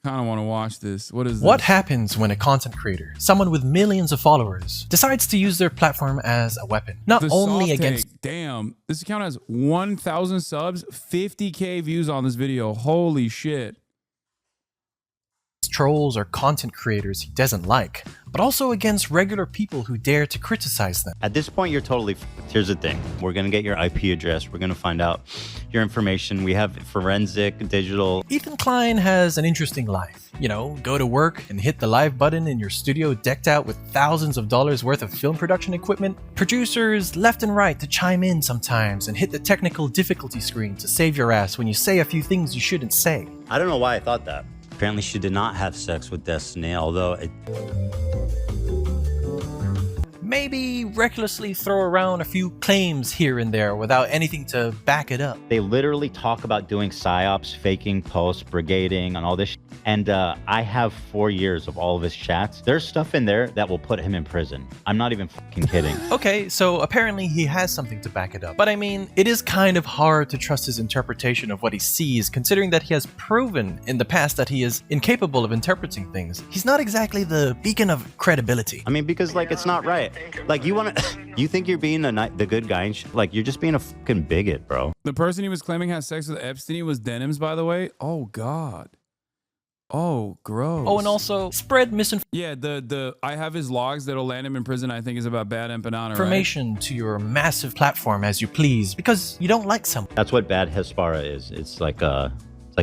kind of want to watch this. What is this? What happens when a content creator, someone with millions of followers, decides to use their platform as a weapon? Not The only soft against... take. Damn, this account has 1,000 subs, 50K views on this video. Holy shit. trolls or content creators he doesn't like, but also against regular people who dare to criticize them. At this point, you're totally f***ed. Here's the thing. We're going to get your IP address. We're going to find out your information. We have forensic, digital. Ethan Klein has an interesting life. You know, go to work and hit the live button in your studio decked out with thousands of dollars worth of film production equipment. Producers left and right to chime in sometimes and hit the technical difficulty screen to save your ass when you say a few things you shouldn't say. I don't know why I thought that. Apparently she did not have sex with Destiny, although it... Maybe recklessly throw around a few claims here and there without anything to back it up. They literally talk about doing psyops, faking posts, brigading, and all this shit. And I have 4 years of all of his chats. There's stuff in there that will put him in prison. I'm not even fucking kidding. Okay, so apparently he has something to back it up. But I mean, it is kind of hard to trust his interpretation of what he sees, considering that he has proven in the past that he is incapable of interpreting things. He's not exactly the beacon of credibility. I mean, because like, it's not right. Like, you think you're being the good guy and like, you're just being a fucking bigot, bro. The person he was claiming had sex with Epstein was Denims, by the way. Oh, God. Oh, gross. Oh, and also spread misinformation. Yeah, I have his logs that'll land him in prison. I think is about bad empanada, right? To your massive platform as you please because you don't like someone. That's what bad Hezbollah is. It's like a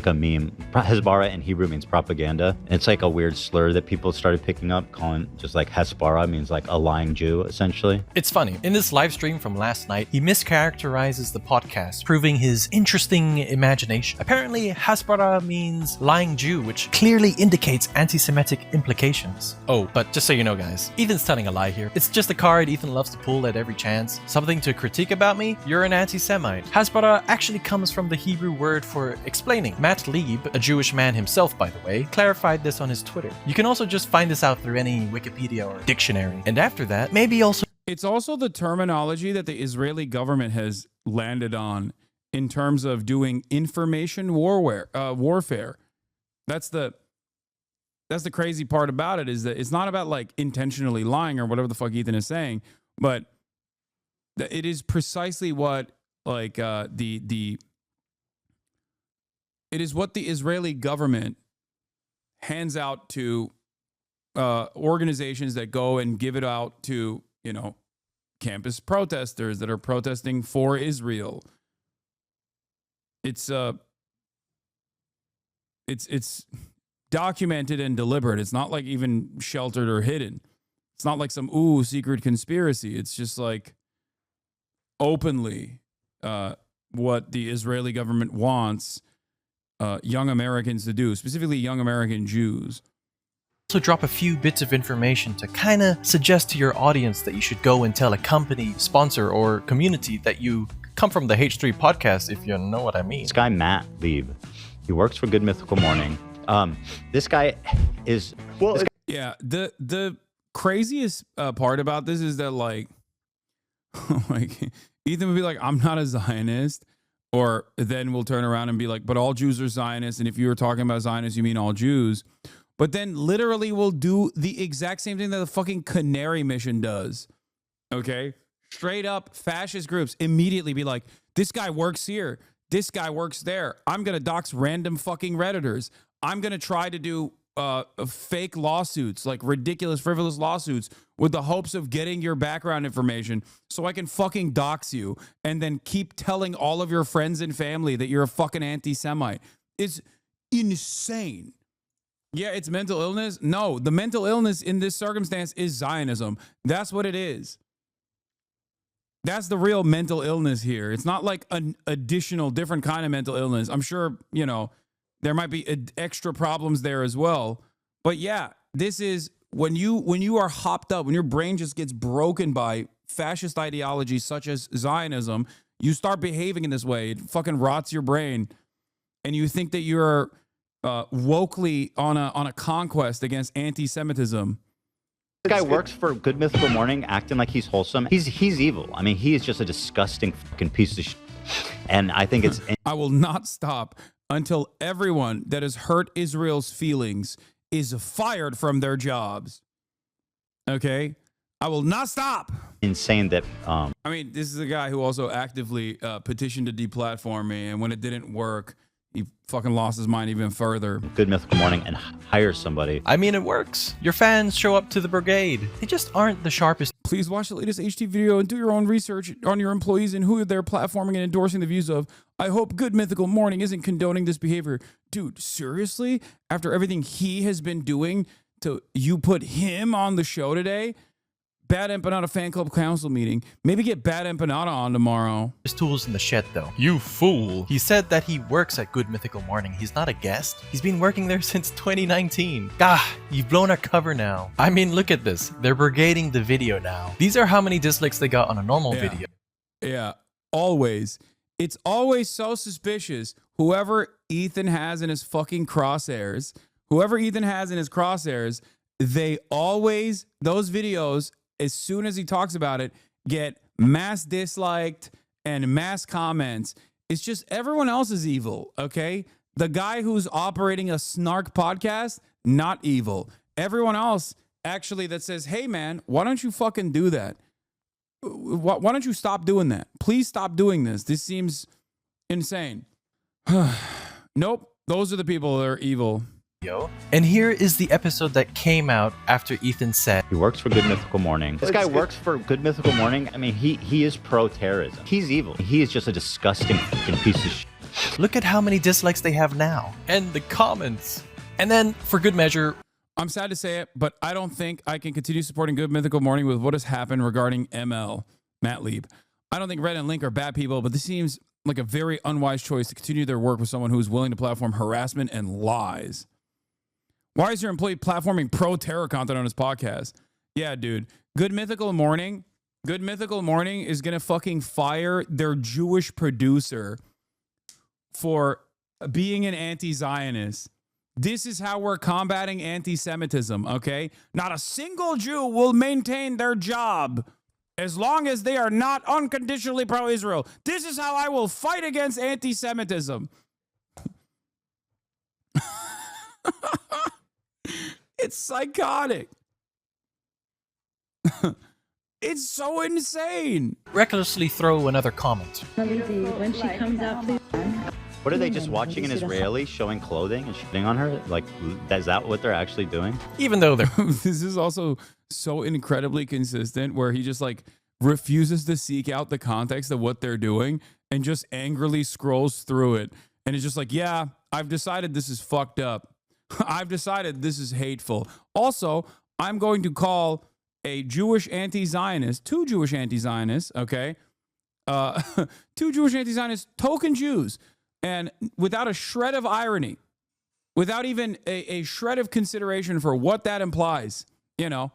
meme. Hezbollah in Hebrew means propaganda. It's like a weird slur that people started picking up, calling just like Hezbollah means like a lying Jew, essentially. It's funny. In this live stream from last night, he mischaracterizes the podcast, proving his interesting imagination. Apparently, Hezbollah means lying Jew, which clearly indicates anti-Semitic implications. Oh, but just so you know, guys, Ethan's telling a lie here. It's just a card Ethan loves to pull at every chance. Something to critique about me? You're an anti-Semite. Hezbollah actually comes from the Hebrew word for explaining. Matt Lieb, a Jewish man himself by the way, clarified this on his Twitter. You can also just find this out through any Wikipedia or dictionary. And after that, maybe also... It's also the terminology that the Israeli government has landed on in terms of doing information warfare. That's the crazy part about it, is that it's not about like intentionally lying or whatever the fuck Ethan is saying, but it is precisely what like it is what the Israeli government hands out to organizations that go and give it out to, you know, campus protesters that are protesting for Israel. It's documented and deliberate. It's not like even sheltered or hidden. It's not like some secret conspiracy. It's just like openly what the Israeli government wants young Americans to do, specifically young American Jews. Also drop a few bits of information to kind of suggest to your audience that you should go and tell a company, sponsor, or community that you come from the H3 podcast, if you know what I mean. This guy, Matt Lieb, he works for Good Mythical Morning. This guy is... Well, yeah, the craziest part about this is that like Ethan would be like, I'm not a Zionist. Or then we'll turn around and be like, but all Jews are Zionists. And if you were talking about Zionists, you mean all Jews. But then literally we'll do the exact same thing that the fucking Canary Mission does. Okay? Straight up fascist groups immediately be like, this guy works here. This guy works there. I'm going to dox random fucking Redditors. I'm going to try to do fake lawsuits, like ridiculous, frivolous lawsuits with the hopes of getting your background information so I can fucking dox you and then keep telling all of your friends and family that you're a fucking anti-Semite. It's insane. Yeah, it's mental illness. No, the mental illness in this circumstance is Zionism. That's what it is. That's the real mental illness here. It's not like an additional different kind of mental illness. I'm sure, you know, there might be extra problems there as well. But yeah, this is when you are hopped up, when your brain just gets broken by fascist ideologies such as Zionism, you start behaving in this way. It fucking rots your brain. And you think that you're wokely on a conquest against anti-Semitism. This guy works for Good Mythical Morning, acting like he's wholesome. He's evil. I mean, he is just a disgusting fucking piece of shit. And I think it's... I will not stop until everyone that has hurt Israel's feelings is fired from their jobs. Okay? I will not stop. Insane that I mean, this is a guy who also actively petitioned to deplatform me, and when it didn't work, he fucking lost his mind even further. Good Mythical Morning and hire somebody. I mean, it works. Your fans show up to the brigade. They just aren't the sharpest. Please watch the latest HT video and do your own research on your employees and who they're platforming and endorsing the views of. I hope Good Mythical Morning isn't condoning this behavior. Dude, seriously? After everything he has been doing to you put him on the show today? Bad Empanada fan club council meeting. Maybe get Bad Empanada on tomorrow. His tools in the shed, though. You fool. He said that he works at Good Mythical Morning. He's not a guest. He's been working there since 2019. You've blown our cover now. I mean, look at this. They're brigading the video now. These are how many dislikes they got on a normal video. Yeah, always. It's always so suspicious. Whoever Ethan has in his fucking crosshairs, they always, those videos, as soon as he talks about it, get mass disliked and mass comments. It's just everyone else is evil, okay? The guy who's operating a snark podcast, not evil. Everyone else actually that says, hey man, why don't you fucking do that? Why don't you stop doing that? Please stop doing this. This seems insane. Nope, those are the people that are evil. And here is the episode that came out after Ethan said He works for Good Mythical Morning. This guy works for Good Mythical Morning. I mean, he is pro-terrorism. He's evil. He is just a disgusting fucking piece of shit. Look at how many dislikes they have now. And the comments. And then, for good measure, I'm sad to say it, but I don't think I can continue supporting Good Mythical Morning with what has happened regarding ML, Matt Lieb. I don't think Red and Link are bad people, but this seems like a very unwise choice to continue their work with someone who is willing to platform harassment and lies. Why is your employee platforming pro-terror content on his podcast? Yeah, dude. Good Mythical Morning is going to fucking fire their Jewish producer for being an anti-Zionist. This is how we're combating anti-Semitism, okay? Not a single Jew will maintain their job as long as they are not unconditionally pro-Israel. This is how I will fight against anti-Semitism. It's psychotic. It's so insane. recklessly throw another comment. When she comes out, please. What are they just watching an Israeli showing clothing and shitting on her? Like, is that what they're actually doing? Even though they're This is also so incredibly consistent where he just like refuses to seek out the context of what they're doing and just angrily scrolls through it. And it's just like, yeah, I've decided this is fucked up. I've decided this is hateful. Also, I'm going to call a Jewish anti-Zionist, two Jewish anti-Zionists, okay? Two Jewish anti-Zionists, token Jews. And without a shred of irony, without even a shred of consideration for what that implies, you know,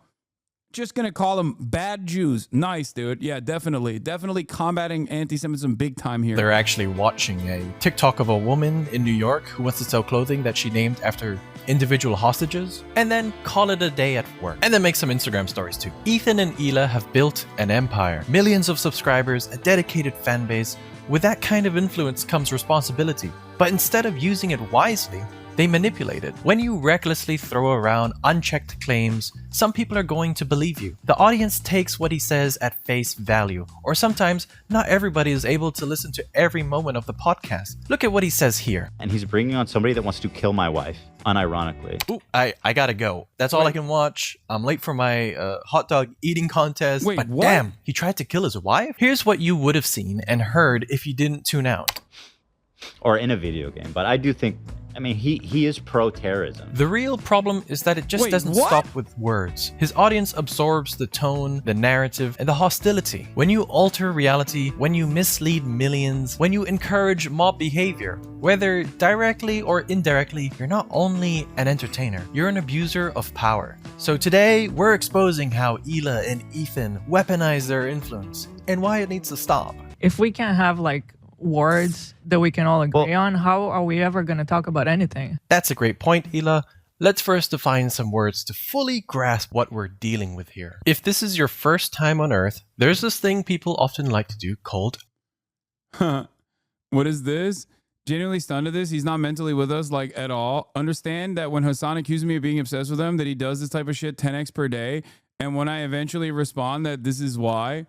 just going to call them bad Jews. Nice, dude. Yeah, definitely. Definitely combating anti-Semitism big time here. they're actually watching a TikTok of a woman in New York who wants to sell clothing that she named after individual hostages, and then call it a day at work. And then make some Instagram stories too. Ethan and Hila have built an empire. Millions of subscribers, a dedicated fan base. With that kind of influence comes responsibility. But instead of using it wisely, they manipulate it. When you recklessly throw around unchecked claims, some people are going to believe you. The audience takes what he says at face value, or sometimes not everybody is able to listen to every moment of the podcast. Look at what he says here. And he's bringing on somebody that wants to kill my wife, unironically. Ooh, I gotta go. That's all I can watch. I'm late for my hot dog eating contest. Wait, but what? damn, he tried to kill his wife? Here's what you would have seen and heard if you didn't tune out. Or in a video game. But I do think, I mean, he is pro-terrorism. The real problem is that it just Wait, doesn't what? stop with words. His audience absorbs the tone, the narrative, and the hostility. When you alter reality, when you mislead millions, when you encourage mob behavior, whether directly or indirectly, you're not only an entertainer, you're an abuser of power. So today, we're exposing how Hila and Ethan weaponize their influence and why it needs to stop. If we can't have like words that we can all agree on, how are we ever going to talk about anything? That's a great point, Hila. Let's first define some words to fully grasp what we're dealing with here. If this is your first time on Earth, there's this thing people often like to do called What is this? genuinely stunned at this. He's not mentally with us, like, at all. Understand that when Hassan accuses me of being obsessed with him, that he does this type of shit 10x per day. And when I eventually respond that this is why,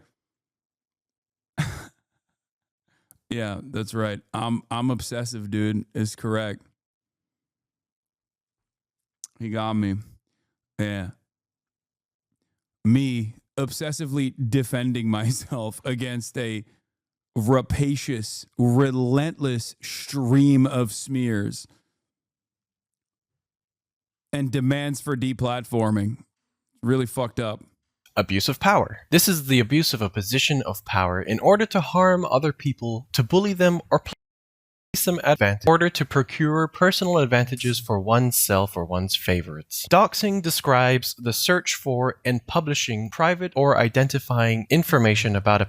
yeah, that's right. I'm obsessive, dude. Is correct. He got me. Yeah. Me obsessively defending myself against a rapacious, relentless stream of smears and demands for deplatforming. Really fucked up. Abuse of power. This is the abuse of a position of power in order to harm other people, to bully them, or place them at advantage in order to procure personal advantages for oneself or one's favorites. Doxing describes the search for and publishing private or identifying information about a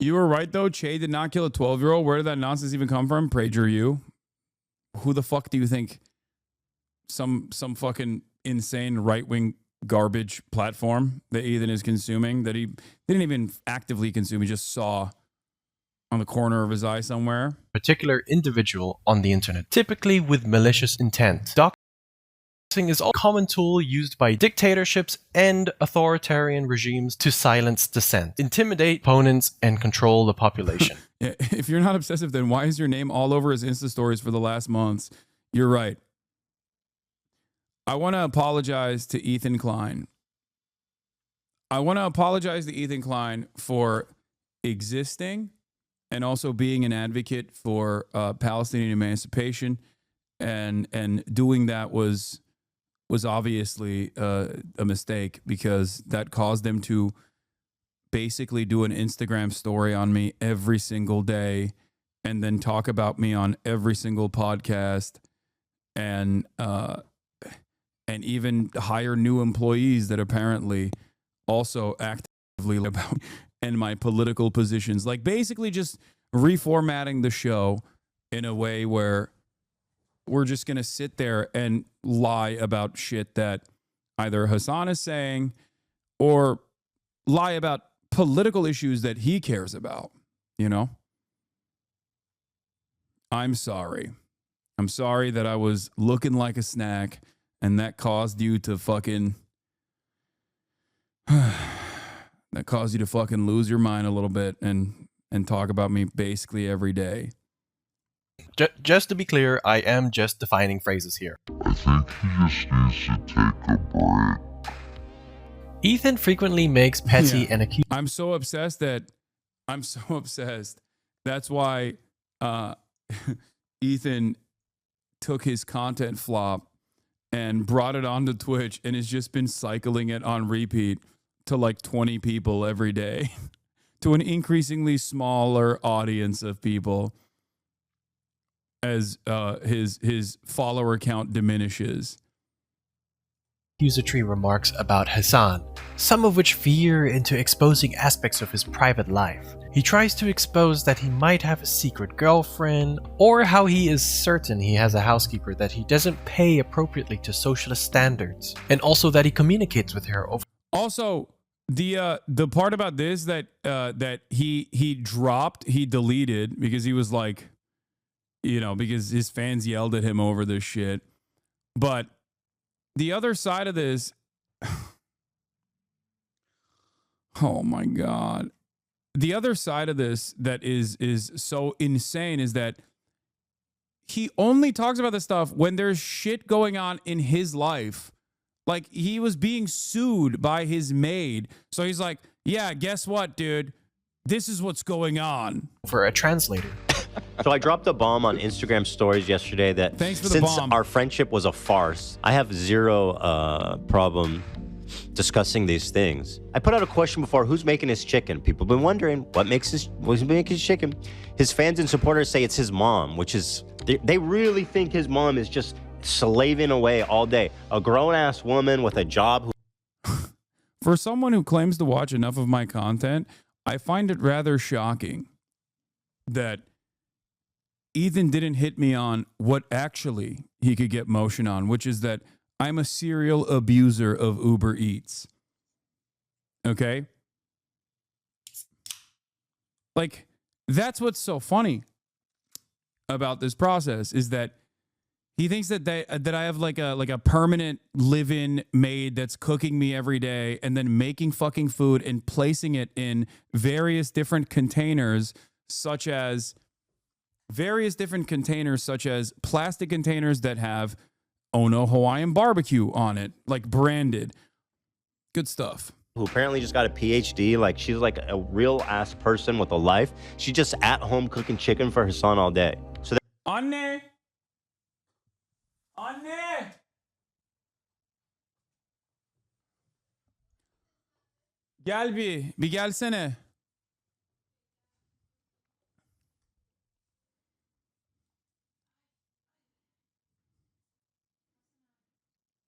You were right, though. Che did not kill a 12-year-old. Where did that nonsense even come from? Prager, you. Who the fuck do you think? Some fucking insane right-wing garbage platform that Ethan is consuming that he didn't even actively consume. He just saw on the corner of his eye somewhere. particular individual on the internet, typically with malicious intent. Doxing is a common tool used by dictatorships and authoritarian regimes to silence dissent, intimidate opponents, and control the population. Yeah, if you're not obsessive, then why is your name all over his Insta stories for the last months? You're right. I want to apologize to Ethan Klein. I want to apologize to Ethan Klein for existing and also being an advocate for Palestinian emancipation, and doing that was obviously a mistake, because that caused them to basically do an Instagram story on me every single day and then talk about me on every single podcast, and even hire new employees that apparently also actively about me and my political positions. Like, basically just reformatting the show in a way where we're just going to sit there and lie about shit that either Hassan is saying or lie about political issues that he cares about, you know? I'm sorry. I'm sorry that I was looking like a snack and that caused you to fucking lose your mind a little bit and talk about me basically every day. Just to be clear, I am just defining phrases here. I think he just needs to take a break. Ethan frequently makes petty Yeah. and accusing I'm so obsessed. That's why Ethan took his content flop and brought it onto Twitch and has just been cycling it on repeat to like 20 people every day to an increasingly smaller audience of people as his follower count diminishes. accusatory remarks about Hassan, some of which veer into exposing aspects of his private life. He tries to expose that he might have a secret girlfriend, or how he is certain he has a housekeeper that he doesn't pay appropriately to socialist standards, and also that he communicates with her over. Also, the part about this that he deleted because he was like, you know, because his fans yelled at him over this shit. But the other side of this, oh my God. The other side of this that is so insane is that he only talks about this stuff when there's shit going on in his life. Like, he was being sued by his maid. So he's like, yeah, guess what, dude? This is what's going on. For a translator. So I dropped a bomb on Instagram stories yesterday that Thanks for the since bomb. our friendship was a farce, I have zero problem discussing these things. I put out a question before: who's making his chicken? People have been wondering who's making his chicken. His fans and supporters say it's his mom, which is, they really think his mom is just slaving away all day. A grown-ass woman with a job. For someone who claims to watch enough of my content, I find it rather shocking that Ethan didn't hit me on what actually he could get motion on, which is that I'm a serial abuser of Uber Eats. Okay? Like, that's what's so funny. about this process is that he thinks that I have like a permanent live-in maid that's cooking me every day and then making fucking food and placing it in various different containers, such as plastic containers that have Ono Hawaiian barbecue on it, like branded. Good stuff. Who apparently just got a PhD. Like, she's like a real ass person with a life. She's just at home cooking chicken for her son all day. So Anne. Gel bir gelsene.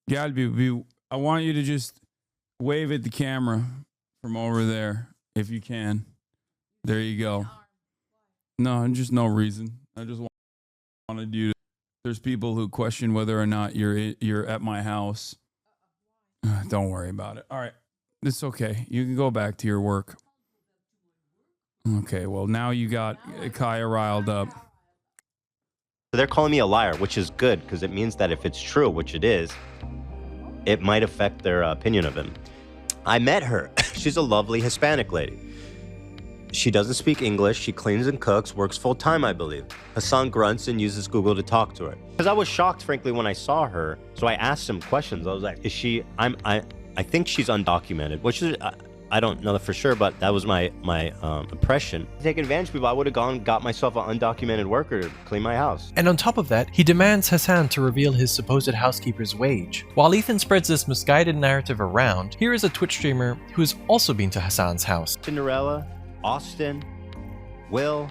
Gel bir. I want you to just wave at the camera from over there if you can. There you go. No, just no reason. I just wanted you to. There's people who question whether or not you're at my house. Don't worry about it. All right. It's okay. You can go back to your work. Okay, well, now you got Kaya riled up. they're calling me a liar, which is good because it means that if it's true, which it is, it might affect their opinion of him. I met her. She's a lovely Hispanic lady. She doesn't speak English. She cleans and cooks, works full time, I believe. Hassan grunts and uses Google to talk to her. Because I was shocked, frankly, when I saw her. So I asked him questions. I was like, is she, I think she's undocumented, which is, I don't know for sure, but that was my impression. To take advantage of people, I would have gone and got myself an undocumented worker to clean my house. And on top of that, he demands Hassan to reveal his supposed housekeeper's wage. While Ethan spreads this misguided narrative around, here is a Twitch streamer who has also been to Hassan's house. Cinderella, Austin, Will.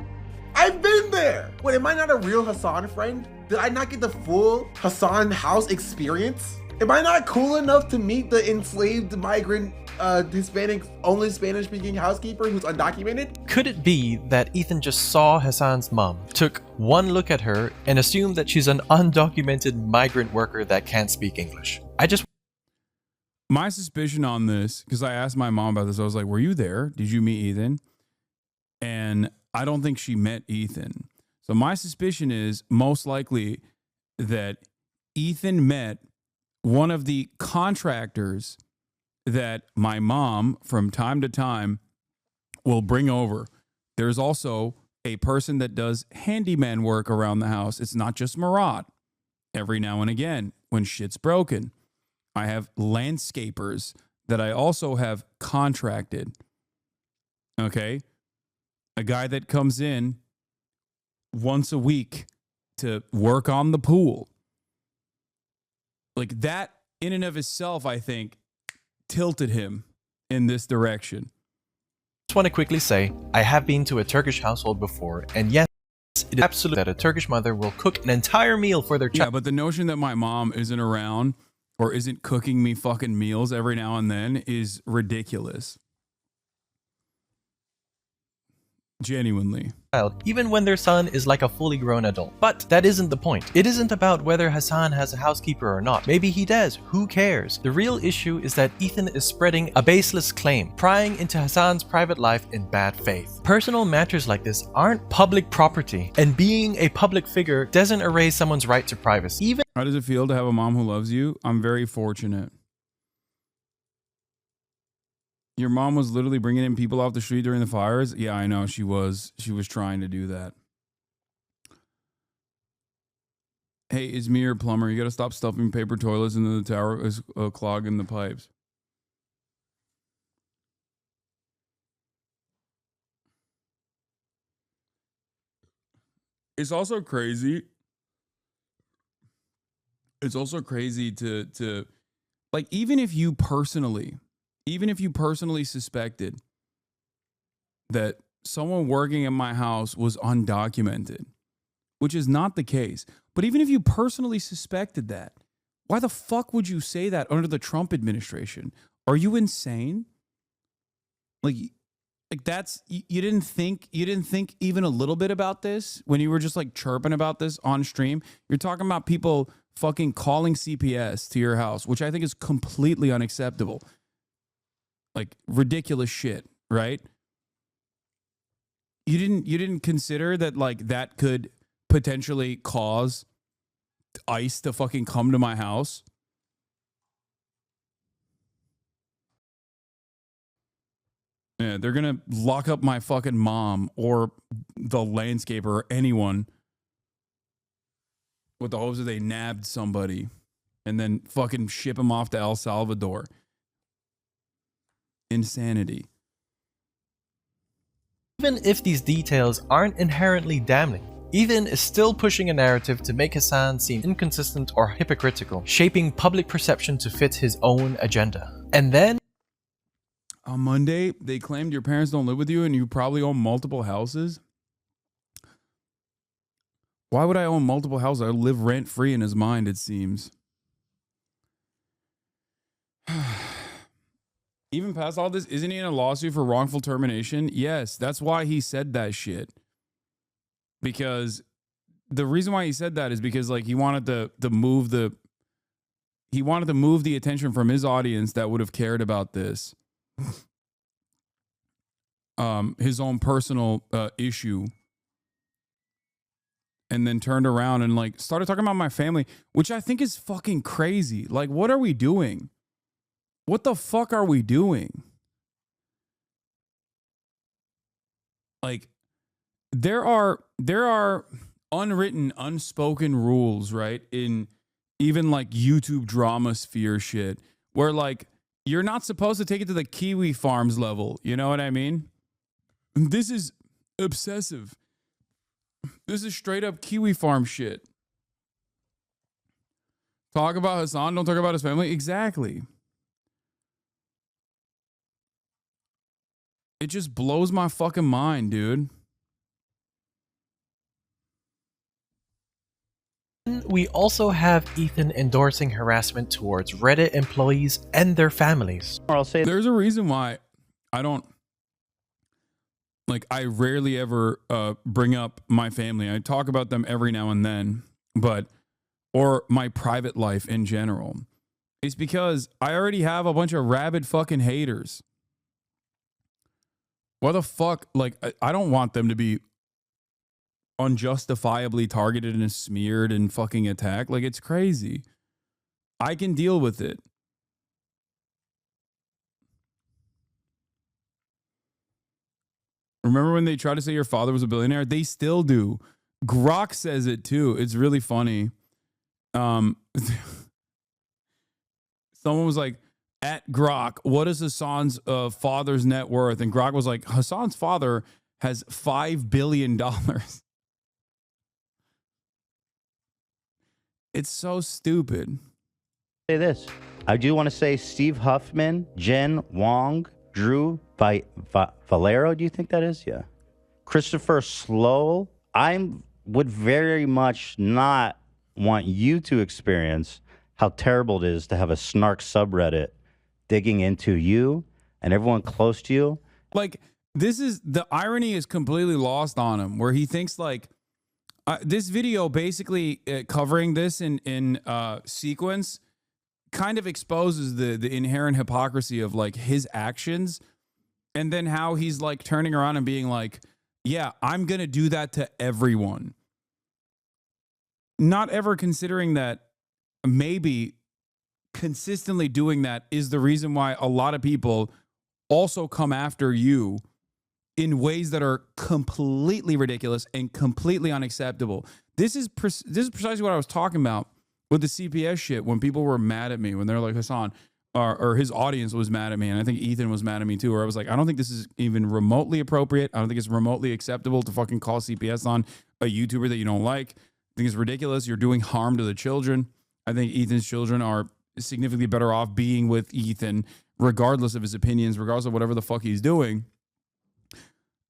I've been there! Wait, am I not a real Hassan friend? Did I not get the full Hassan house experience? Am I not cool enough to meet the enslaved migrant Hispanic, only Spanish-speaking housekeeper who's undocumented? Could it be that Ethan just saw Hassan's mom, took one look at her, and assumed that she's an undocumented migrant worker that can't speak English? My suspicion on this, because I asked my mom about this, I was like, were you there? Did you meet Ethan? And I don't think she met Ethan. So my suspicion is most likely that Ethan met one of the contractors that my mom from time to time will bring over. There's also a person that does handyman work around the house. It's not just Marat. Every now and again, when shit's broken, I have landscapers that I also have contracted. Okay? A guy that comes in once a week to work on the pool. Like that in and of itself, I think, tilted him in this direction. Just want to quickly say, I have been to a Turkish household before, and yes, it is absolutely that a Turkish mother will cook an entire meal for their child. Yeah, but the notion that my mom isn't around or isn't cooking me fucking meals every now and then is ridiculous. Genuinely. Even when their son is like a fully grown adult. But that isn't the point. It isn't about whether Hassan has a housekeeper or not. Maybe he does. Who cares? The real issue is that Ethan is spreading a baseless claim, prying into Hassan's private life in bad faith. Personal matters like this aren't public property, and being a public figure doesn't erase someone's right to privacy. How does it feel to have a mom who loves you? I'm very fortunate. Your mom was literally bringing in people off the street during the fires? Yeah, I know. She was trying to do that. Hey, it's me, your plumber. You got to stop stuffing paper toilets into the tower. Is clogging the pipes. It's also crazy. It's also crazy to like, even if you personally suspected that someone working in my house was undocumented, which is not the case, but even if you personally suspected that, why the fuck would you say that under the Trump administration? Are you insane? Like that's, you didn't think even a little bit about this when you were just like chirping about this on stream? You're talking about people fucking calling CPS to your house, which I think is completely unacceptable. Like ridiculous shit, right? You didn't consider that like that could potentially cause ICE to fucking come to my house. Yeah, they're gonna lock up my fucking mom or the landscaper or anyone with the hopes that they nabbed somebody and then fucking ship him off to El Salvador. Insanity. Even if these details aren't inherently damning, Ethan is still pushing a narrative to make Hassan seem inconsistent or hypocritical, shaping public perception to fit his own agenda. And then on Monday, they claimed your parents don't live with you and you probably own multiple houses. Why would I own multiple houses? I live rent-free in his mind, it seems. Even past all this, isn't he in a lawsuit for wrongful termination? Yes, that's why he said that shit. Because the reason why he said that is because like he wanted to move the attention from his audience that would have cared about this. His own personal issue. And then turned around and like started talking about my family, which I think is fucking crazy. Like, what are we doing? What the fuck are we doing? Like, there are unwritten, unspoken rules, right? In even like YouTube drama sphere shit, where like you're not supposed to take it to the Kiwi Farms level. You know what I mean? This is obsessive. This is straight up Kiwi Farm shit. Talk about Hassan, don't talk about his family. Exactly. It just blows my fucking mind, dude. we also have Ethan endorsing harassment towards Reddit employees and their families. Or I'll say There's a reason why I don't, like, I rarely ever bring up my family. I talk about them every now and then, or my private life in general. It's because I already have a bunch of rabid fucking haters. What the fuck? Like, I don't want them to be unjustifiably targeted and smeared and fucking attacked. Like, it's crazy. I can deal with it. Remember when they tried to say your father was a billionaire? They still do. Grok says it too. It's really funny. Someone was like, at Grok, what is Hassan's father's net worth? And Grok was like, Hassan's father has $5 billion. It's so stupid. Say this. I do want to say Steve Huffman, Jen Wong, Drew Valero, do you think that is? Yeah. Christopher Slow. I would very much not want you to experience how terrible it is to have a snark subreddit digging into you and everyone close to you. Like, this is, the irony is completely lost on him, where he thinks like, this video basically covering this in sequence kind of exposes the inherent hypocrisy of like his actions, and then how he's like turning around and being like, yeah, I'm going to do that to everyone. Not ever considering that maybe consistently doing that is the reason why a lot of people also come after you in ways that are completely ridiculous and completely unacceptable. This is precisely what I was talking about with the CPS shit, when people were mad at me, when they're like, Hassan, or his audience was mad at me, and I think Ethan was mad at me too, where I was like, I don't think this is even remotely appropriate. I don't think it's remotely acceptable to fucking call CPS on a YouTuber that you don't like. I think it's ridiculous. You're doing harm to the children. I think Ethan's children are significantly better off being with Ethan, regardless of his opinions, regardless of whatever the fuck he's doing.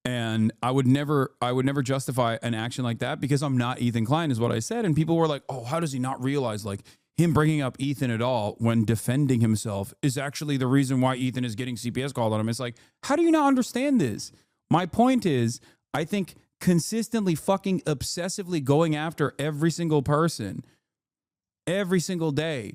And I would never justify an action like that because I'm not Ethan Klein, is what I said. And people were like, oh, how does he not realize like him bringing up Ethan at all when defending himself is actually the reason why Ethan is getting CPS called on him? It's like, how do you not understand this? My point is, I think consistently fucking obsessively going after every single person every single day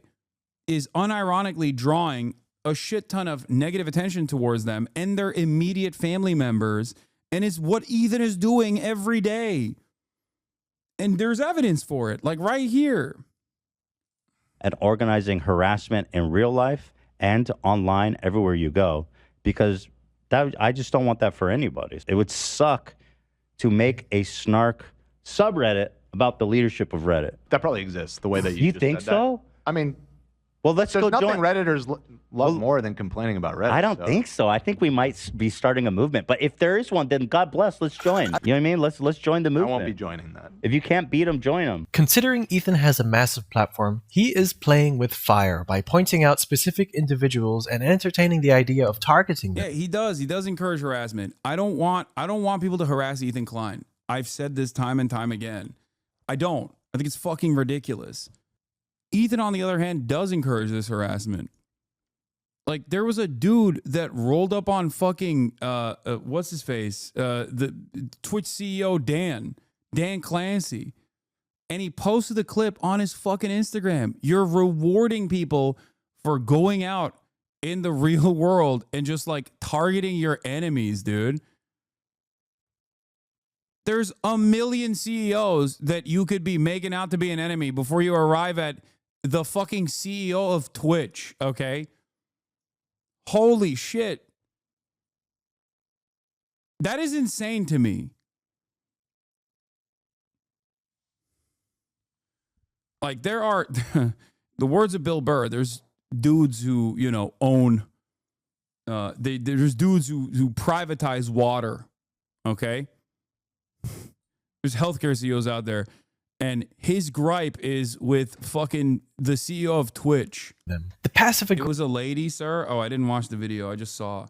is unironically drawing a shit ton of negative attention towards them and their immediate family members. And it's what Ethan is doing every day. And there's evidence for it, like right here. And organizing harassment in real life and online everywhere you go, because I just don't want that for anybody. It would suck to make a snark subreddit about the leadership of Reddit. That probably exists the way that you just think said that. so? I mean, Well, let's there's go nothing join. Redditors love more than complaining about Reddit. I don't think so. I think we might be starting a movement. But if there is one, then God bless. Let's join. You know what I mean? Let's join the I movement. won't be joining that. If you can't beat them, join them. Considering Ethan has a massive platform, he is playing with fire by pointing out specific individuals and entertaining the idea of targeting them. Yeah, he does. He does encourage harassment. I don't want people to harass Ethan Klein. I've said this time and time again. I don't. I think it's fucking ridiculous. Ethan, on the other hand, does encourage this harassment. Like, there was a dude that rolled up on fucking what's his face? The Twitch CEO Dan Clancy. And he posted the clip on his fucking Instagram. You're rewarding people for going out in the real world and just like targeting your enemies, dude. There's a million CEOs that you could be making out to be an enemy before you arrive at the fucking CEO of Twitch, okay? Holy shit. That is insane to me. Like, there are, the words of Bill Burr, there's dudes who, you know, own, there's dudes who privatize water, okay? There's healthcare CEOs out there. And his gripe is with fucking the CEO of Twitch. The passive It was a lady, sir. Oh, I didn't watch the video. I just saw.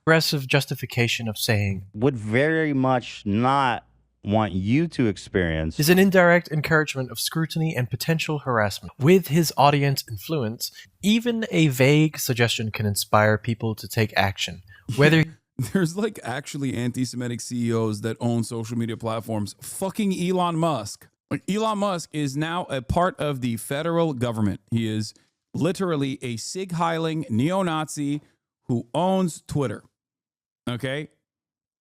aggressive justification of saying Would very much not want you to experience. is an indirect encouragement of scrutiny and potential harassment. With his audience influence, even a vague suggestion can inspire people to take action. Whether There's like actually anti-Semitic CEOs that own social media platforms. Fucking Elon Musk. Like, Elon Musk is now a part of the federal government. He is literally a Sig Heiling neo-Nazi who owns Twitter. Okay?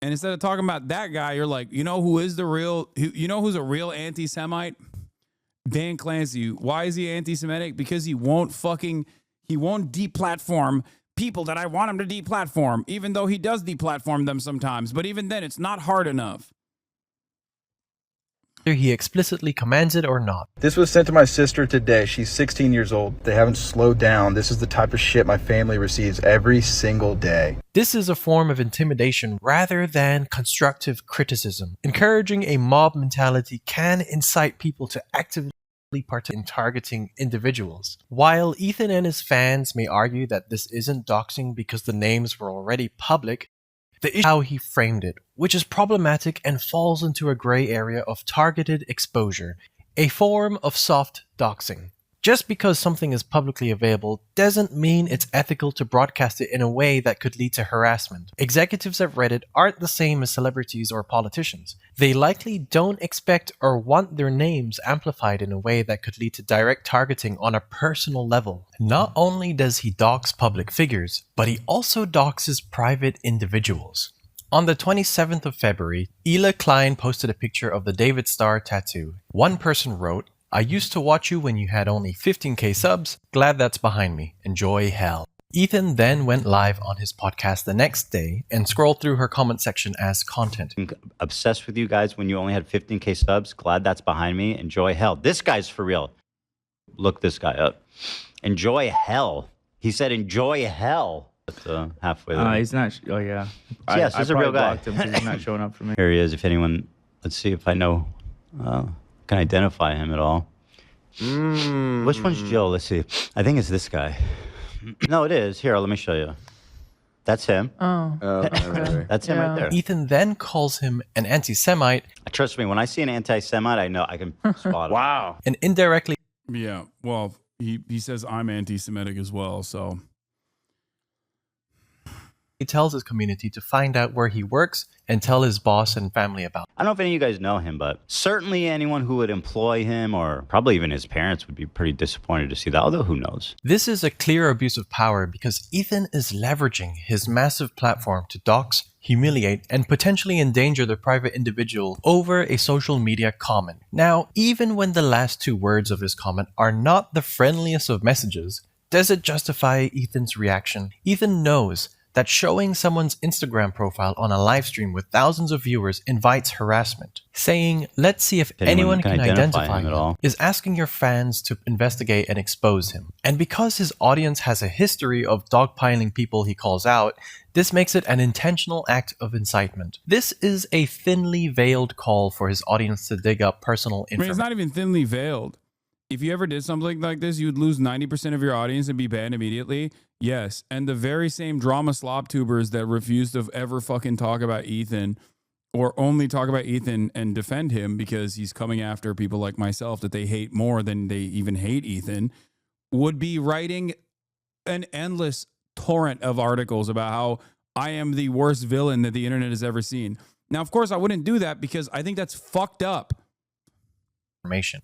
And instead of talking about that guy, you're like, you know who is the real, you know who's a real anti-Semite? Dan Clancy. Why is he anti-Semitic? Because he won't deplatform people that I want him to deplatform, even though he does deplatform them sometimes. But even then, it's not hard enough. he explicitly commands it or not. This was sent to my sister today. She's 16 years old. They haven't slowed down. This is the type of shit my family receives every single day. This is a form of intimidation rather than constructive criticism. Encouraging a mob mentality can incite people to actively participate in targeting individuals. While Ethan and his fans may argue that this isn't doxing because the names were already public, the issue is how he framed it, which is problematic and falls into a gray area of targeted exposure, a form of soft doxing. Just because something is publicly available doesn't mean it's ethical to broadcast it in a way that could lead to harassment. Executives at Reddit aren't the same as celebrities or politicians. They likely don't expect or want their names amplified in a way that could lead to direct targeting on a personal level. Not only does he dox public figures, but he also doxes private individuals. On the 27th of February, Ethan Klein posted a picture of the David Star tattoo. One person wrote, "I used to watch you when you had only 15k subs. Glad that's behind me. Enjoy hell." Ethan then went live on his podcast the next day and scrolled through her comment section as content. I'm obsessed with you guys when you only had 15k subs. Glad that's behind me. Enjoy hell. This guy's for real. Look this guy up. Enjoy hell. He said enjoy hell. That's halfway there. He's not. Oh yeah. Yes, this is a real guy. Blocked him 'cause he's not showing up for me. Here he is. If anyone, let's see if I know, can identify him at all. Which one's Joe? Let's see. I think it's this guy. No, it is. Here, let me show you. That's him. Oh. That's him right there. Ethan then calls him an anti-Semite. Trust me, when I see an anti-Semite, I know I can spot him. Wow. And indirectly Yeah. Well, he says I'm anti-Semitic as well. So He tells his community to find out where he works and tell his boss and family about it. I don't know if any of you guys know him, but certainly anyone who would employ him, or probably even his parents, would be pretty disappointed to see that, although who knows? This is a clear abuse of power because Ethan is leveraging his massive platform to dox, humiliate, and potentially endanger the private individual over a social media comment. Now, even when the last two words of his comment are not the friendliest of messages, does it justify Ethan's reaction? Ethan knows that showing someone's Instagram profile on a live stream with thousands of viewers invites harassment. Saying, let's see if anyone can identify him at all, is asking your fans to investigate and expose him. And because his audience has a history of dogpiling people he calls out, this makes it an intentional act of incitement. This is a thinly veiled call for his audience to dig up personal information. It's not even thinly veiled. If you ever did something like this, you would lose 90% of your audience and be banned immediately. Yes. And the very same drama slop tubers that refuse to ever fucking talk about Ethan, or only talk about Ethan and defend him because he's coming after people like myself that they hate more than they even hate Ethan, would be writing an endless torrent of articles about how I am the worst villain that the internet has ever seen. Now, of course, I wouldn't do that because I think that's fucked up.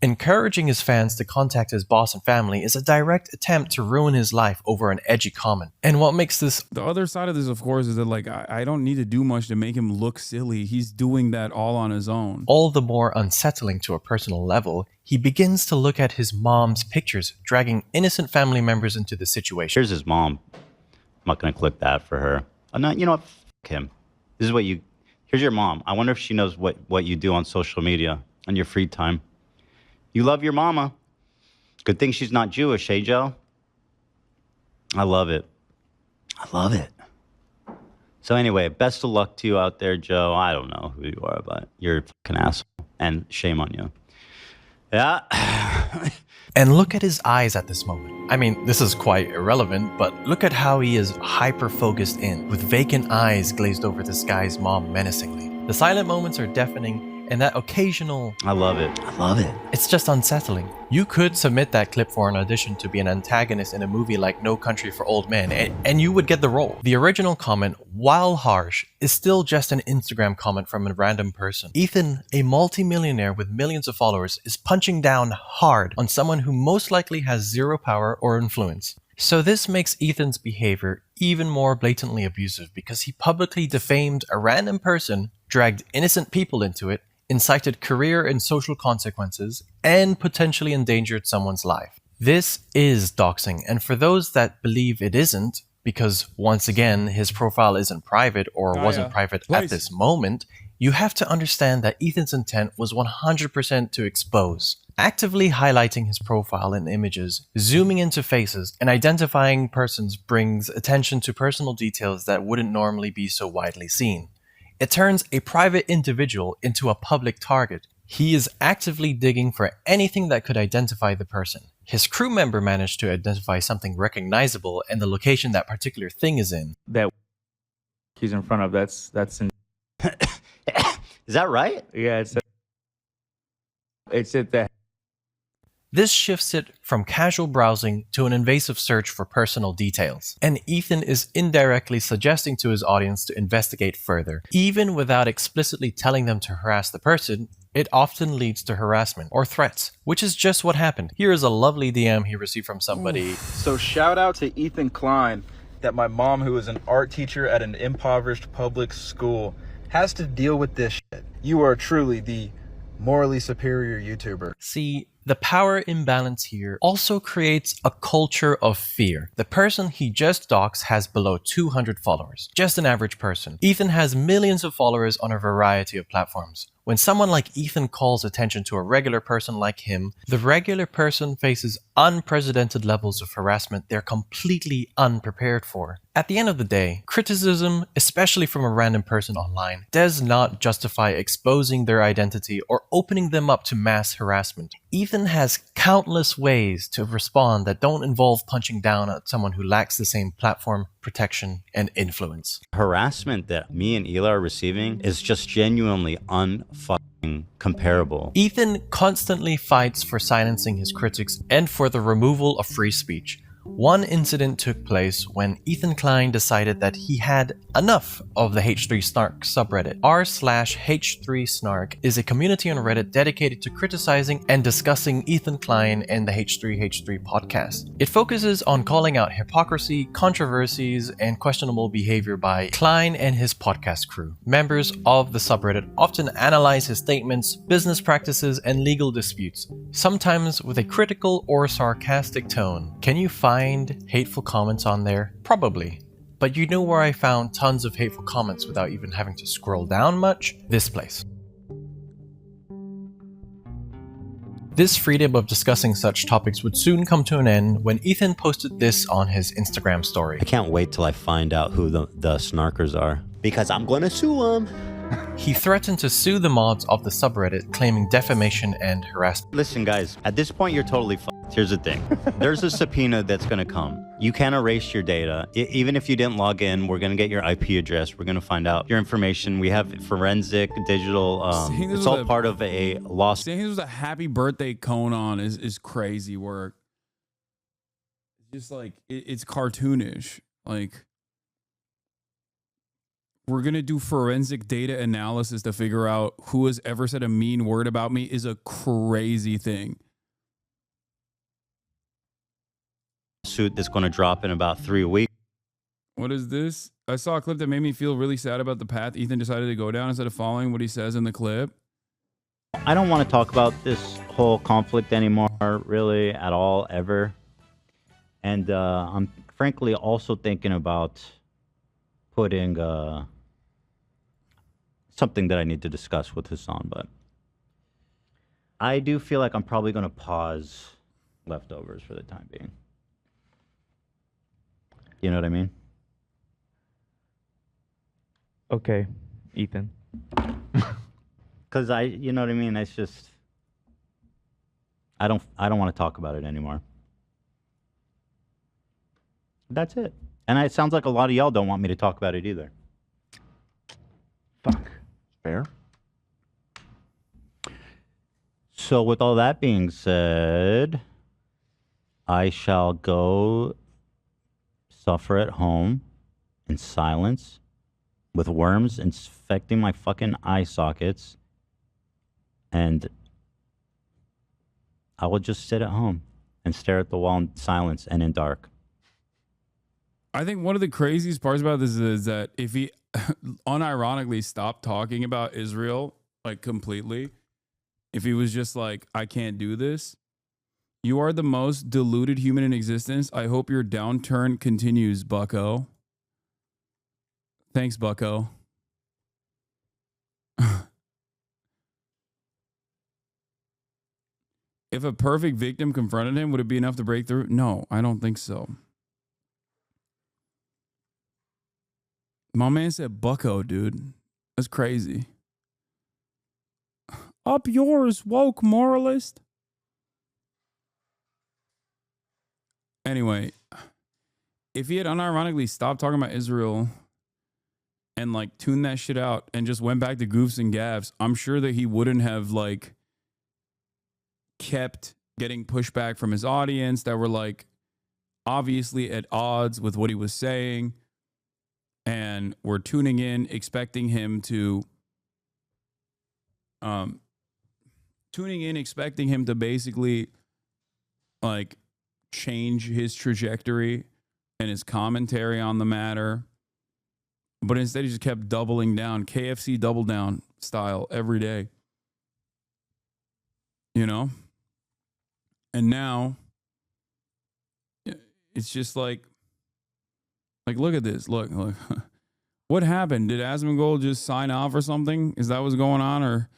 Encouraging his fans to contact his boss and family is a direct attempt to ruin his life over an edgy comment. And what makes this... The other side of this, of course, is that like I don't need to do much to make him look silly. He's doing that all on his own. All the more unsettling to a personal level, he begins to look at his mom's pictures, dragging innocent family members into the situation. Here's his mom. I'm not going to click that for her. No, you know what? Fuck him. This is what you... Here's your mom. I wonder if she knows what you do on social media on your free time. You love your mama. Good thing she's not Jewish, hey, Joe? I love it. I love it. So anyway, best of luck to you out there, Joe. I don't know who you are, but you're a fucking asshole. And shame on you. Yeah. And look at his eyes at this moment. I mean, this is quite irrelevant, but look at how he is hyper-focused in, with vacant eyes glazed over this guy's mom menacingly. The silent moments are deafening, and that occasional... I love it. I love it. It's just unsettling. You could submit that clip for an audition to be an antagonist in a movie like No Country for Old Men, and you would get the role. The original comment, while harsh, is still just an Instagram comment from a random person. Ethan, a multi-millionaire with millions of followers, is punching down hard on someone who most likely has zero power or influence. So this makes Ethan's behavior even more blatantly abusive because he publicly defamed a random person, dragged innocent people into it, incited career and social consequences, and potentially endangered someone's life. This is doxing, and for those that believe it isn't, because once again, his profile isn't private or wasn't private at this moment, you have to understand that Ethan's intent was 100% to expose. Actively highlighting his profile in images, zooming into faces, and identifying persons brings attention to personal details that wouldn't normally be so widely seen. It turns a private individual into a public target. He is actively digging for anything that could identify the person. His crew member managed to identify something recognizable and the location that particular thing is in. That he's in front of, that's in... Is that right? Yeah, it's at the... This shifts it from casual browsing to an invasive search for personal details. And Ethan is indirectly suggesting to his audience to investigate further. Even without explicitly telling them to harass the person, it often leads to harassment or threats, which is just what happened. Here is a lovely DM he received from somebody. So shout out to Ethan Klein that my mom, who is an art teacher at an impoverished public school, has to deal with this shit. You are truly the morally superior YouTuber. See, the power imbalance here also creates a culture of fear. The person he just doxed has below 200 followers, just an average person. Ethan has millions of followers on a variety of platforms. When someone like Ethan calls attention to a regular person like him, the regular person faces unprecedented levels of harassment they're completely unprepared for. At the end of the day, criticism, especially from a random person online, does not justify exposing their identity or opening them up to mass harassment. Ethan has countless ways to respond that don't involve punching down at someone who lacks the same platform, protection, and influence. Harassment that me and Eli are receiving is just genuinely unfucking comparable. Ethan constantly fights for silencing his critics and for the removal of free speech. One incident took place when Ethan Klein decided that he had enough of the H3 Snark subreddit. r/H3Snark is a community on Reddit dedicated to criticizing and discussing Ethan Klein and the H3H3 podcast. It focuses on calling out hypocrisy, controversies, and questionable behavior by Klein and his podcast crew. Members of the subreddit often analyze his statements, business practices, and legal disputes, sometimes with a critical or sarcastic tone. Can you find hateful comments on there? Probably. But you know where I found tons of hateful comments without even having to scroll down much? This place. This freedom of discussing such topics would soon come to an end when Ethan posted this on his Instagram story. I can't wait till I find out who the snarkers are, because I'm going to sue them. He threatened to sue the mods of the subreddit, claiming defamation and harassment. Listen, guys, at this point, you're totally fucked. Here's the thing. There's a subpoena that's going to come. You can't erase your data. Even if you didn't log in, we're going to get your IP address. We're going to find out your information. We have forensic, digital. It's all part of a lawsuit. Saying this was a happy birthday cone on is crazy work. It's just like, it's cartoonish. Like, we're going to do forensic data analysis to figure out who has ever said a mean word about me is a crazy thing. Suit that's going to drop in about 3 weeks. What is this? I saw a clip that made me feel really sad about the path Ethan decided to go down instead of following what he says in the clip. I don't want to talk about this whole conflict anymore, really, at all, ever. And I'm frankly also thinking about putting something that I need to discuss with Hassan, but I do feel like I'm probably going to pause leftovers for the time being. You know what I mean? Okay, Ethan. Because you know what I mean? It's just, I don't want to talk about it anymore. That's it. And it sounds like a lot of y'all don't want me to talk about it either. Fuck. Fair. So with all that being said, I shall go suffer at home in silence with worms infecting my fucking eye sockets, and I will just sit at home and stare at the wall in silence and in dark. I think one of the craziest parts about this is that if he unironically stopped talking about Israel, like completely, if he was just like, I can't do this, you are the most deluded human in existence. I hope your downturn continues, bucko. Thanks, bucko. If a perfect victim confronted him, would it be enough to break through? No, I don't think so. My man said bucko, dude. That's crazy. Up yours, woke moralist. Anyway, if he had unironically stopped talking about Israel and like tuned that shit out and just went back to goofs and gaffs, I'm sure that he wouldn't have like kept getting pushback from his audience that were like obviously at odds with what he was saying and were tuning in, expecting him to basically like change his trajectory and his commentary on the matter. But instead he just kept doubling down, KFC double down style every day. You know? And now it's just like look at this. Look. What happened? Did Asmongold just sign off or something? Is that what's going on? Or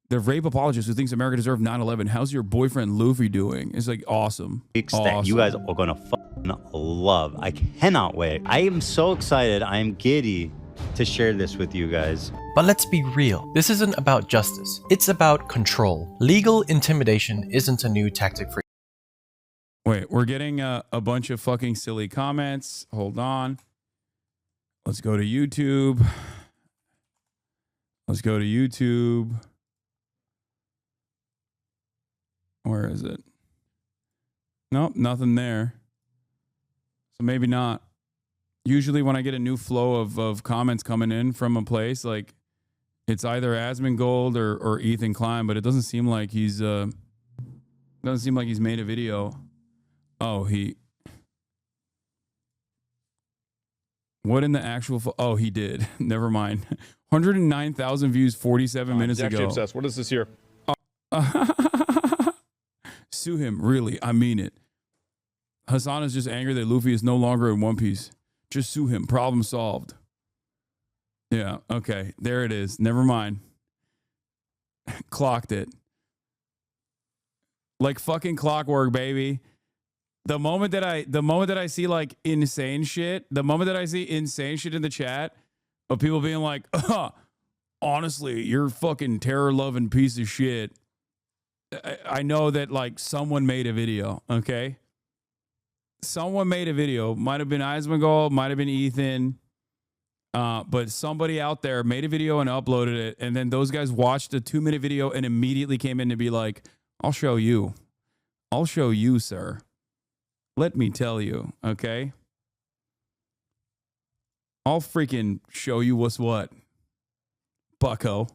the rape apologist who thinks America deserved 9/11. How's your boyfriend Luffy doing? It's like awesome. That you guys are gonna fucking love. I cannot wait. I am so excited. I am giddy to share this with you guys. But let's be real. This isn't about justice. It's about control. Legal intimidation isn't a new tactic for. Wait, we're getting a bunch of fucking silly comments. Hold on. Let's go to YouTube. Where is it? Nope, nothing there. So maybe not. Usually when I get a new flow of comments coming in from a place, like it's either Asmongold or Ethan Klein, but it doesn't seem like he's made a video. Oh, what in the actual oh, he did. Never mind. 109,000 views 47 minutes Jack ago. Obsessed. What is this here? Sue him, really. I mean it. Hassan is just angry that Luffy is no longer in One Piece. Just sue him. Problem solved. Yeah, okay. There it is. Never mind. Clocked it. Like fucking clockwork, baby. The moment that I see like insane shit, in the chat of people being like, honestly, you're a fucking terror-loving piece of shit. I know that like someone made a video, okay? Someone made a video. Might have been Asmongold, might have been Ethan. But somebody out there made a video and uploaded it. And then those guys watched a 2-minute video and immediately came in to be like, I'll show you. I'll show you, sir. Let me tell you, okay? I'll freaking show you what's what, bucko.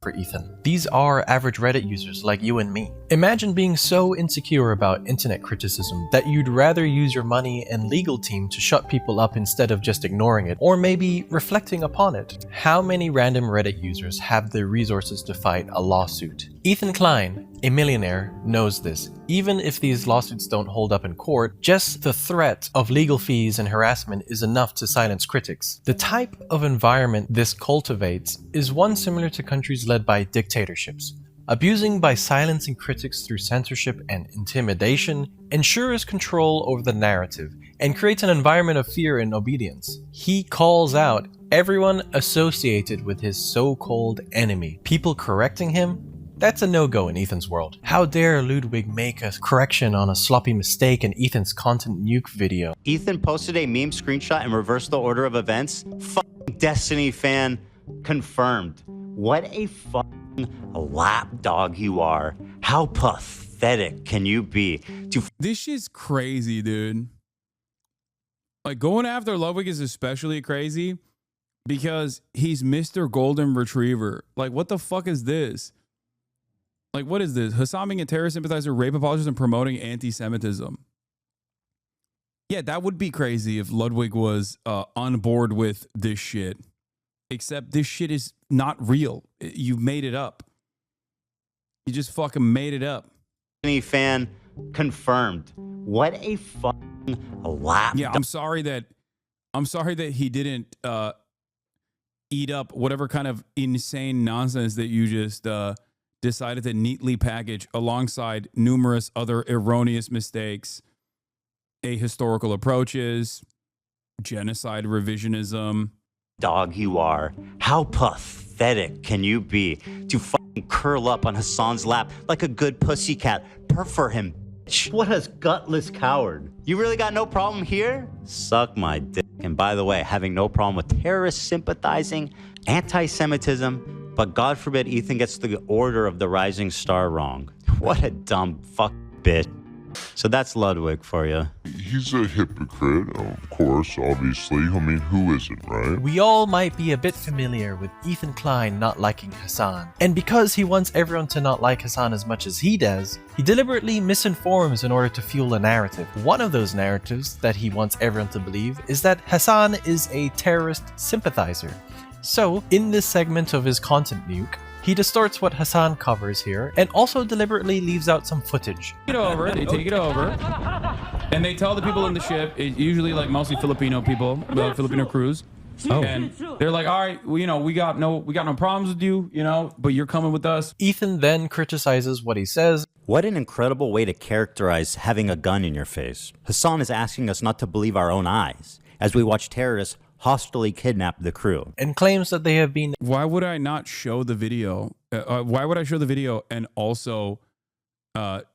For Ethan. These are average Reddit users like you and me. Imagine being so insecure about internet criticism that you'd rather use your money and legal team to shut people up instead of just ignoring it, or maybe reflecting upon it. How many random Reddit users have the resources to fight a lawsuit? Ethan Klein, a millionaire, knows this. Even if these lawsuits don't hold up in court, just the threat of legal fees and harassment is enough to silence critics. The type of environment this cultivates is one similar to countries led by dictatorships. Abusing by silencing critics through censorship and intimidation ensures control over the narrative and creates an environment of fear and obedience. He calls out everyone associated with his so-called enemy. People correcting him? That's a no-go in Ethan's world. How dare Ludwig make a correction on a sloppy mistake in Ethan's content nuke video? Ethan posted a meme screenshot and reversed the order of events. Fucking Destiny fan confirmed. What a fucking lapdog you are. How pathetic can you be? This shit's crazy, dude. Like, going after Ludwig is especially crazy because he's Mr. Golden Retriever. Like, what the fuck is this? Like, what is this? Hassan being a terrorist sympathizer, rape apologist, and promoting anti-Semitism. Yeah, that would be crazy if Ludwig was on board with this shit. Except this shit is not real. You made it up. You just fucking made it up. Any fan confirmed. What a fucking lapdog. Yeah, I'm sorry that he didn't eat up whatever kind of insane nonsense that you just decided to neatly package alongside numerous other erroneous mistakes, ahistorical approaches, genocide revisionism. Dog you are. How pathetic can you be to fucking curl up on Hassan's lap like a good pussycat? Purr for him, bitch. What a gutless coward. You really got no problem here? Suck my dick. And by the way, having no problem with terrorist sympathizing, anti-Semitism, but God forbid Ethan gets the Order of the Rising Star wrong. What a dumb fuck bitch. So that's Ludwig for you. He's a hypocrite, of course, obviously. I mean, who isn't, right? We all might be a bit familiar with Ethan Klein not liking Hassan. And because he wants everyone to not like Hassan as much as he does, he deliberately misinforms in order to fuel a narrative. One of those narratives that he wants everyone to believe is that Hassan is a terrorist sympathizer. So, in this segment of his content nuke, he distorts what Hassan covers here and also deliberately leaves out some footage. They take it over, and they tell the people in the ship, usually like mostly Filipino people, Filipino crews, and they're like, all right, well, you know, we got no problems with you, you know, but you're coming with us. Ethan then criticizes what he says. What an incredible way to characterize having a gun in your face. Hassan is asking us not to believe our own eyes as we watch terrorists hostilely kidnap the crew. And claims that they have been... Why would I not show the video? Why would I show the video and also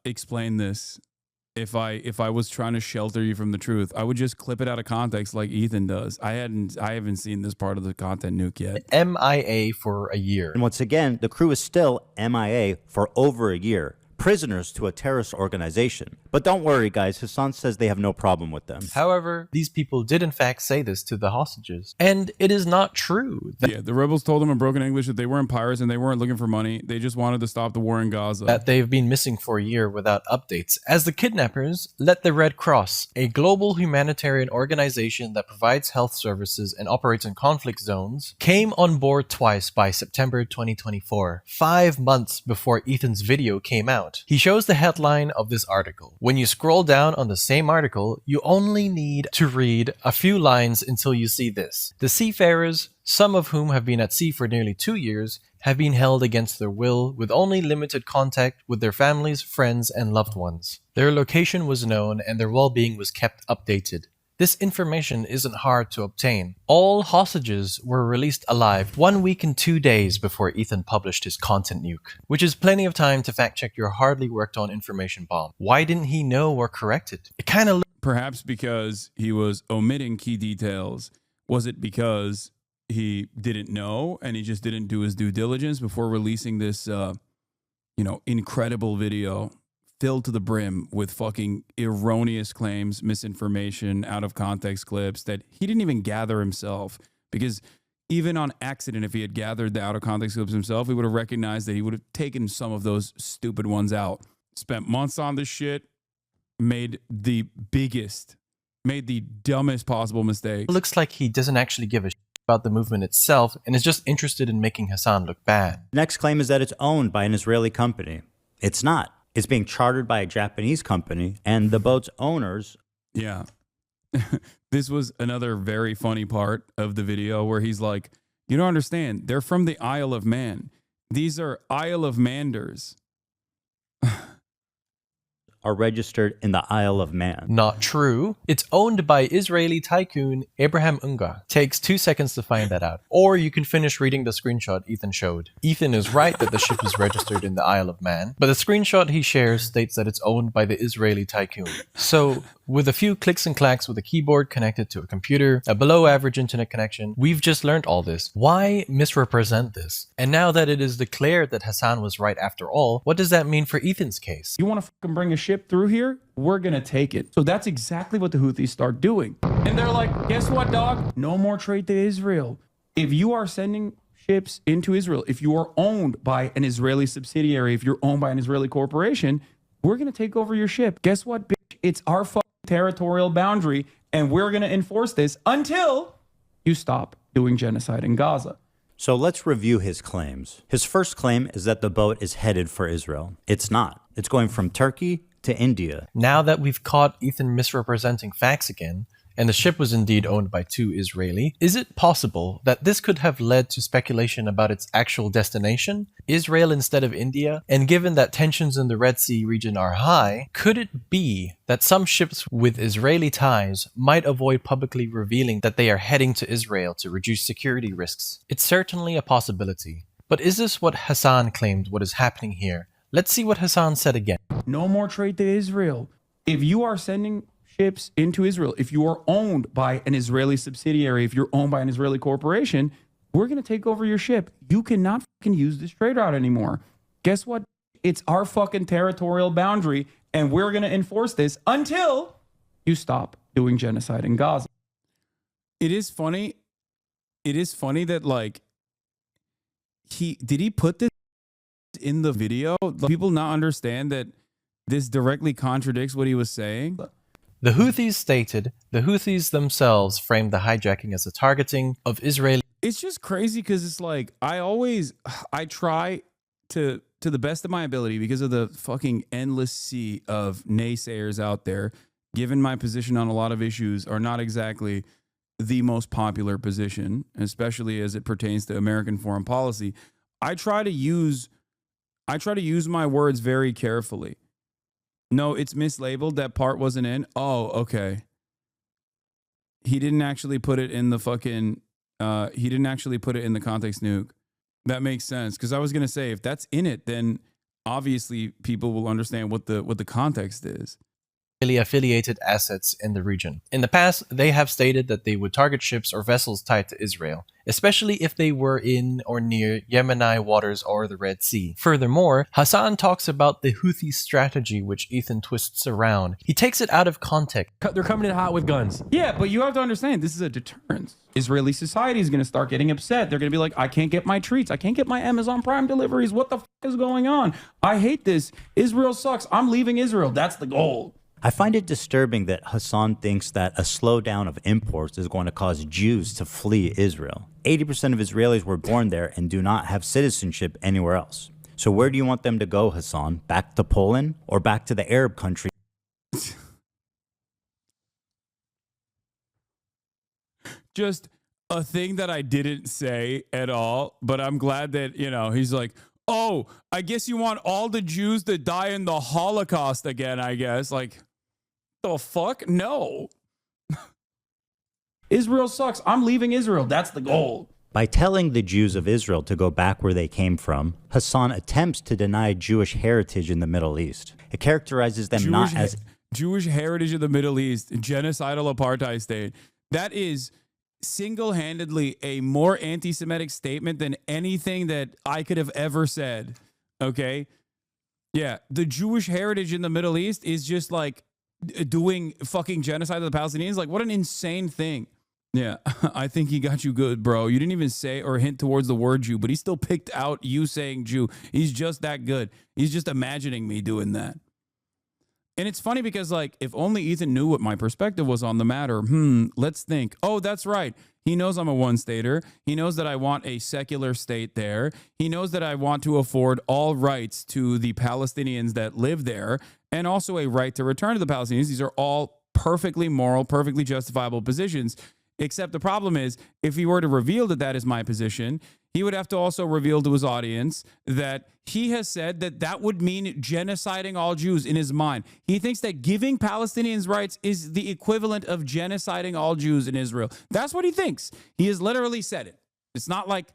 explain this if I was trying to shelter you from the truth? I would just clip it out of context like Ethan does. I haven't seen this part of the content nuke yet. MIA for a year. And once again, the crew is still MIA for over a year. prisoners to a terrorist organization. But don't worry, guys. Hassan says they have no problem with them. However, these people did in fact say this to the hostages. And it is not true Yeah, the rebels told them in broken English that they weren't pirates and they weren't looking for money. They just wanted to stop the war in Gaza. that they've been missing for a year without updates, as the kidnappers let the Red Cross, a global humanitarian organization that provides health services and operates in conflict zones, came on board twice by September 2024, 5 months before Ethan's video came out. He shows the headline of this article. When you scroll down on the same article, you only need to read a few lines until you see this. The seafarers, some of whom have been at sea for nearly 2 years, have been held against their will with only limited contact with their families, friends, and loved ones. Their location was known and their well-being was kept updated. This information isn't hard to obtain. All hostages were released alive 1 week and 2 days before Ethan published his content nuke, which is plenty of time to fact-check your hardly worked-on information bomb. Why didn't he know or correct it? It kind of Perhaps because he was omitting key details. Was it because he didn't know and he just didn't do his due diligence before releasing this, incredible video filled to the brim with fucking erroneous claims, misinformation, out of context clips that he didn't even gather himself? Because even on accident, if he had gathered the out of context clips himself, he would have recognized that he would have taken some of those stupid ones out. Spent months on this shit, made the dumbest possible mistake. looks like he doesn't actually give a shit about the movement itself and is just interested in making Hassan look bad. Next claim is that it's owned by an Israeli company. It's not. It's being chartered by a Japanese company, and the boat's owners... Yeah. This was another very funny part of the video where he's like, you don't understand. They're from the Isle of Man. These are Isle of Manders. are registered in the Isle of Man. Not true. It's owned by Israeli tycoon Abraham Ungar. Takes 2 seconds to find that out. Or you can finish reading the screenshot Ethan showed. Ethan is right that the ship is registered in the Isle of Man, but the screenshot he shares states that it's owned by the Israeli tycoon. So, with a few clicks and clacks with a keyboard connected to a computer, a below average internet connection, we've just learned all this. Why misrepresent this? And now that it is declared that Hassan was right after all, what does that mean for Ethan's case? You want to fucking bring a ship through here? We're going to take it. So that's exactly what the Houthis start doing. And they're like, guess what, dog? No more trade to Israel. If you are sending ships into Israel, if you are owned by an Israeli subsidiary, if you're owned by an Israeli corporation, we're going to take over your ship. Guess what, bitch? It's our fucking territorial boundary, and we're going to enforce this until you stop doing genocide in Gaza. So let's review his claims. His first claim is that the boat is headed for Israel. It's not. It's going from Turkey to India. Now that we've caught Ethan misrepresenting facts again, and the ship was indeed owned by two Israeli, is it possible that this could have led to speculation about its actual destination, Israel instead of India? And given that tensions in the Red Sea region are high, could it be that some ships with Israeli ties might avoid publicly revealing that they are heading to Israel to reduce security risks? It's certainly a possibility. But is this what Hassan claimed what is happening here? Let's see what Hassan said again. No more trade to Israel. If you are sending ships into Israel, if you are owned by an Israeli subsidiary, if you're owned by an Israeli corporation, we're going to take over your ship. You cannot fucking use this trade route anymore. Guess what? It's our fucking territorial boundary, and we're going to enforce this until you stop doing genocide in Gaza. It is funny. It is funny that, like, did he put this in the video? People not understand that this directly contradicts what he was saying. The Houthis stated the Houthis themselves framed the hijacking as a targeting of Israeli. It's just crazy because it's like I try to the best of my ability, because of the fucking endless sea of naysayers out there, given my position on a lot of issues are not exactly the most popular position, especially as it pertains to American foreign policy. I try to use my words very carefully. No, it's mislabeled. That part wasn't in. Oh, okay. He didn't actually put it in the fucking, he didn't actually put it in the context nuke. That makes sense. Because I was going to say, if that's in it, then obviously people will understand what the context is. affiliated assets in the region. In the past, they have stated that they would target ships or vessels tied to Israel, especially if they were in or near Yemeni waters or the Red Sea. Furthermore, Hassan talks about the Houthi strategy, which Ethan twists around. He takes it out of context. They're coming in hot with guns. Yeah, but you have to understand, this is a deterrence. Israeli society is going to start getting upset. They're going to be like, I can't get my treats. I can't get my Amazon Prime deliveries. What the fuck is going on? I hate this. Israel sucks. I'm leaving Israel. That's the goal. I find it disturbing that Hassan thinks that a slowdown of imports is going to cause Jews to flee Israel. 80% of Israelis were born there and do not have citizenship anywhere else. So where do you want them to go, Hassan? Back to Poland or back to the Arab country? Just a thing that I didn't say at all, but I'm glad that, he's like, oh, I guess you want all the Jews to die in the Holocaust again, I guess. Like, the fuck? No. Israel sucks. I'm leaving Israel. That's the goal. By telling the Jews of Israel to go back where they came from, Hassan attempts to deny Jewish heritage in the Middle East. It characterizes them not as Jewish heritage in the Middle East, genocidal apartheid state. That is single-handedly a more anti-Semitic statement than anything that I could have ever said. Okay? Yeah, the Jewish heritage in the Middle East is just like doing fucking genocide of the Palestinians. Like, what an insane thing. Yeah, I think he got you good, bro. You didn't even say or hint towards the word Jew, but he still picked out you saying Jew. He's just that good. He's just imagining me doing that. And it's funny because, like, if only Ethan knew what my perspective was on the matter, let's think. Oh, that's right. He knows I'm a one-stater. He knows that I want a secular state there. He knows that I want to afford all rights to the Palestinians that live there and also a right to return to the Palestinians. These are all perfectly moral, perfectly justifiable positions. Except the problem is, if he were to reveal that that is my position, he would have to also reveal to his audience that he has said that that would mean genociding all Jews in his mind. He thinks that giving Palestinians rights is the equivalent of genociding all Jews in Israel. That's what he thinks. He has literally said it. It's not like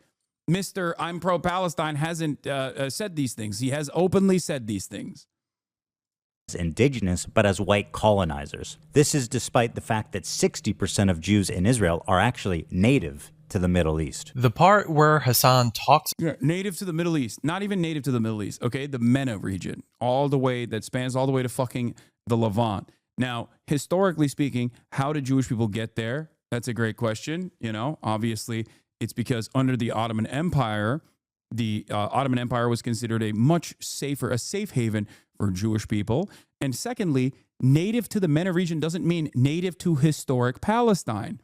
Mr. I'm pro-Palestine hasn't said these things. He has openly said these things. Indigenous, but as white colonizers. This is despite the fact that 60% of Jews in Israel are actually native to the Middle East. The part where Hassan talks... Yeah, native to the Middle East. Not even native to the Middle East, okay? The MENA region. All the way, that spans all the way to fucking the Levant. Now, historically speaking, how did Jewish people get there? That's a great question. Obviously, it's because under the Ottoman Empire, the Ottoman Empire was considered a much safer, a safe haven for Jewish people. And secondly, native to the MENA region doesn't mean native to historic Palestine,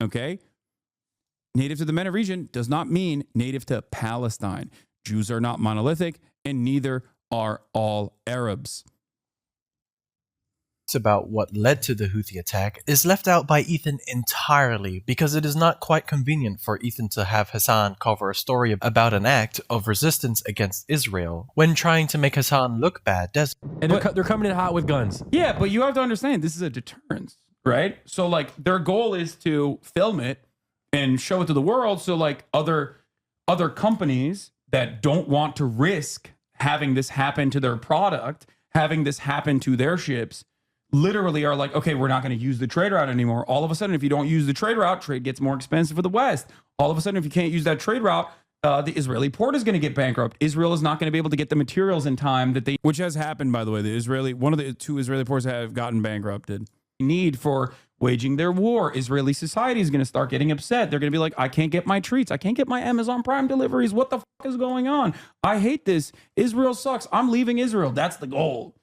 okay? Native to the MENA region does not mean native to Palestine. Jews are not monolithic, and neither are all Arabs. About what led to the Houthi attack is left out by Ethan entirely because it is not quite convenient for Ethan to have Hassan cover a story about an act of resistance against Israel when trying to make Hassan look bad. And they're coming in hot with guns. Yeah, but you have to understand, this is a deterrence, right? So, like, their goal is to film it and show it to the world so, like, other companies that don't want to risk having this happen to their product, having this happen to their ships, literally are like, okay, we're not going to use the trade route anymore. All of a sudden, if you don't use the trade route, trade gets more expensive for the West. All of a sudden, if you can't use that trade route, the Israeli port is going to get bankrupt. Israel is not going to be able to get the materials in time that which has happened, by the way. One of the two Israeli ports have gotten bankrupted. Need for waging their war. Israeli society is going to start getting upset. They're going to be like, I can't get my treats. I can't get my Amazon Prime deliveries. What the fuck is going on? I hate this. Israel sucks. I'm leaving Israel. That's the goal.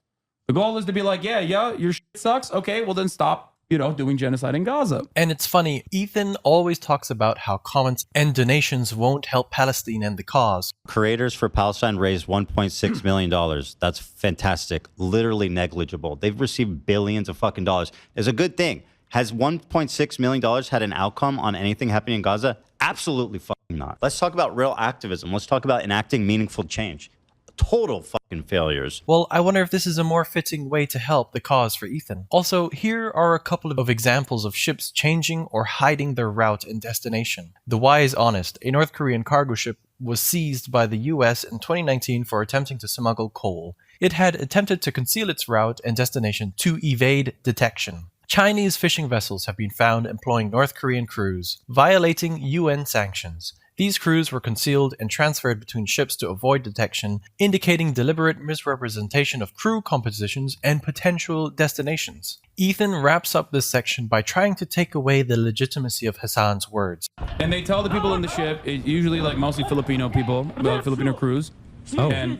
The goal is to be like, yeah, your shit sucks. Okay, well then stop, doing genocide in Gaza. And it's funny, Ethan always talks about how comments and donations won't help Palestine and the cause. Creators for Palestine raised $1.6 million. That's fantastic. Literally negligible. They've received billions of fucking dollars. It's a good thing. Has $1.6 million had an outcome on anything happening in Gaza? Absolutely fucking not. Let's talk about real activism. Let's talk about enacting meaningful change. Total fucking failures. Well, I wonder if this is a more fitting way to help the cause for Ethan. Also, here are a couple of examples of ships changing or hiding their route and destination. The Why is Honest, a North Korean cargo ship, was seized by the US in 2019 for attempting to smuggle coal. it had attempted to conceal its route and destination to evade detection. Chinese fishing vessels have been found employing North Korean crews, violating UN sanctions. These crews were concealed and transferred between ships to avoid detection, indicating deliberate misrepresentation of crew compositions and potential destinations. Ethan wraps up this section by trying to take away the legitimacy of Hassan's words. And they tell the people in the ship, usually like mostly Filipino people, Filipino crews, and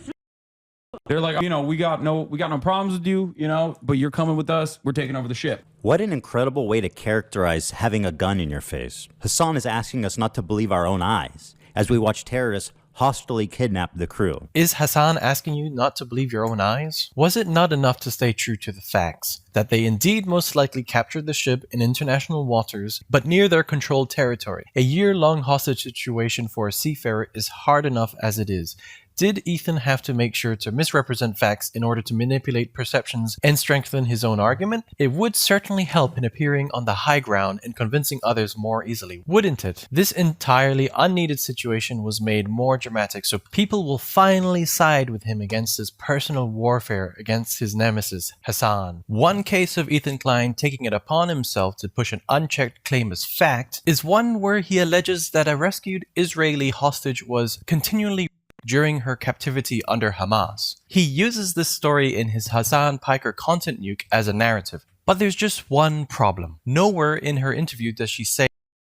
they're like, we got no problems with you, but you're coming with us. We're taking over the ship. What an incredible way to characterize having a gun in your face. Hassan is asking us not to believe our own eyes as we watch terrorists hostilely kidnap the crew. Is Hassan asking you not to believe your own eyes? Was it not enough to stay true to the facts, that they indeed most likely captured the ship in international waters, but near their controlled territory? A year-long hostage situation for a seafarer is hard enough as it is. Did Ethan have to make sure to misrepresent facts in order to manipulate perceptions and strengthen his own argument? It would certainly help in appearing on the high ground and convincing others more easily, wouldn't it? This entirely unneeded situation was made more dramatic so people will finally side with him against his personal warfare against his nemesis, Hassan. One case of Ethan Klein taking it upon himself to push an unchecked claim as fact is one where he alleges that a rescued Israeli hostage was continually during her captivity under Hamas. He uses this story in his Hassan Piker content nuke as a narrative. But there's just one problem. Nowhere in her interview does she say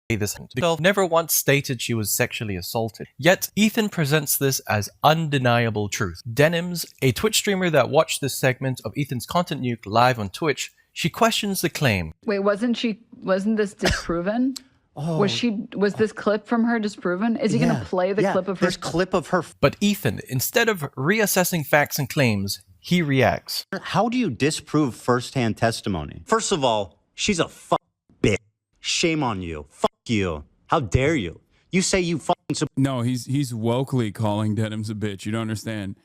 this herself, never once stated she was sexually assaulted. Yet Ethan presents this as undeniable truth. Denims, a Twitch streamer that watched this segment of Ethan's content nuke live on Twitch, she questions the claim. Wait, wasn't this disproven? Was this clip from her disproven? Is he going to play the clip of her? There's clip of her. But Ethan, instead of reassessing facts and claims, he reacts. How do you disprove first-hand testimony? First of all, she's a fucking bitch. Shame on you. Fuck you. How dare you? You say you fucking... No, he's wokely calling Denims a bitch. You don't understand.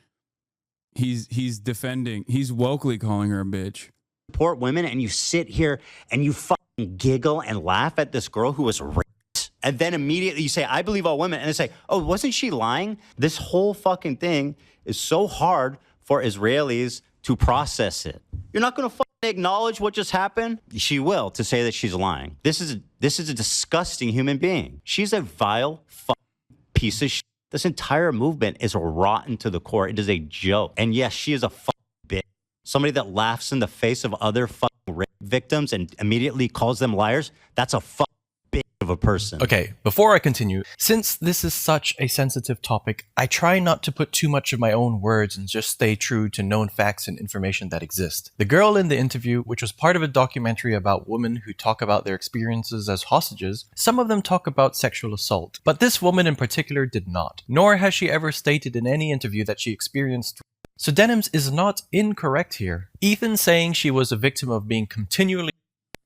He's wokely calling her a bitch. Support women, and you sit here and you fucking giggle and laugh at this girl who was raped, and then immediately you say, I believe all women, and they say, oh, wasn't she lying? This whole fucking thing is so hard for Israelis to process it. You're not going to fucking acknowledge what just happened? She will, to say that she's lying. This is a disgusting human being. She's a vile fucking piece of shit. This entire movement is rotten to the core. It is a joke. And yes, she is a fucking bitch. Somebody that laughs in the face of other fucking rape victims and immediately calls them liars, that's a fucking bitch of a person. Okay, before I continue, since this is such a sensitive topic, I try not to put too much of my own words and just stay true to known facts and information that exist. The girl in the interview, which was part of a documentary about women who talk about their experiences as hostages, some of them talk about sexual assault, but this woman in particular did not, nor has she ever stated in any interview that she experienced. So Denims is not incorrect here. Ethan saying she was a victim of being continually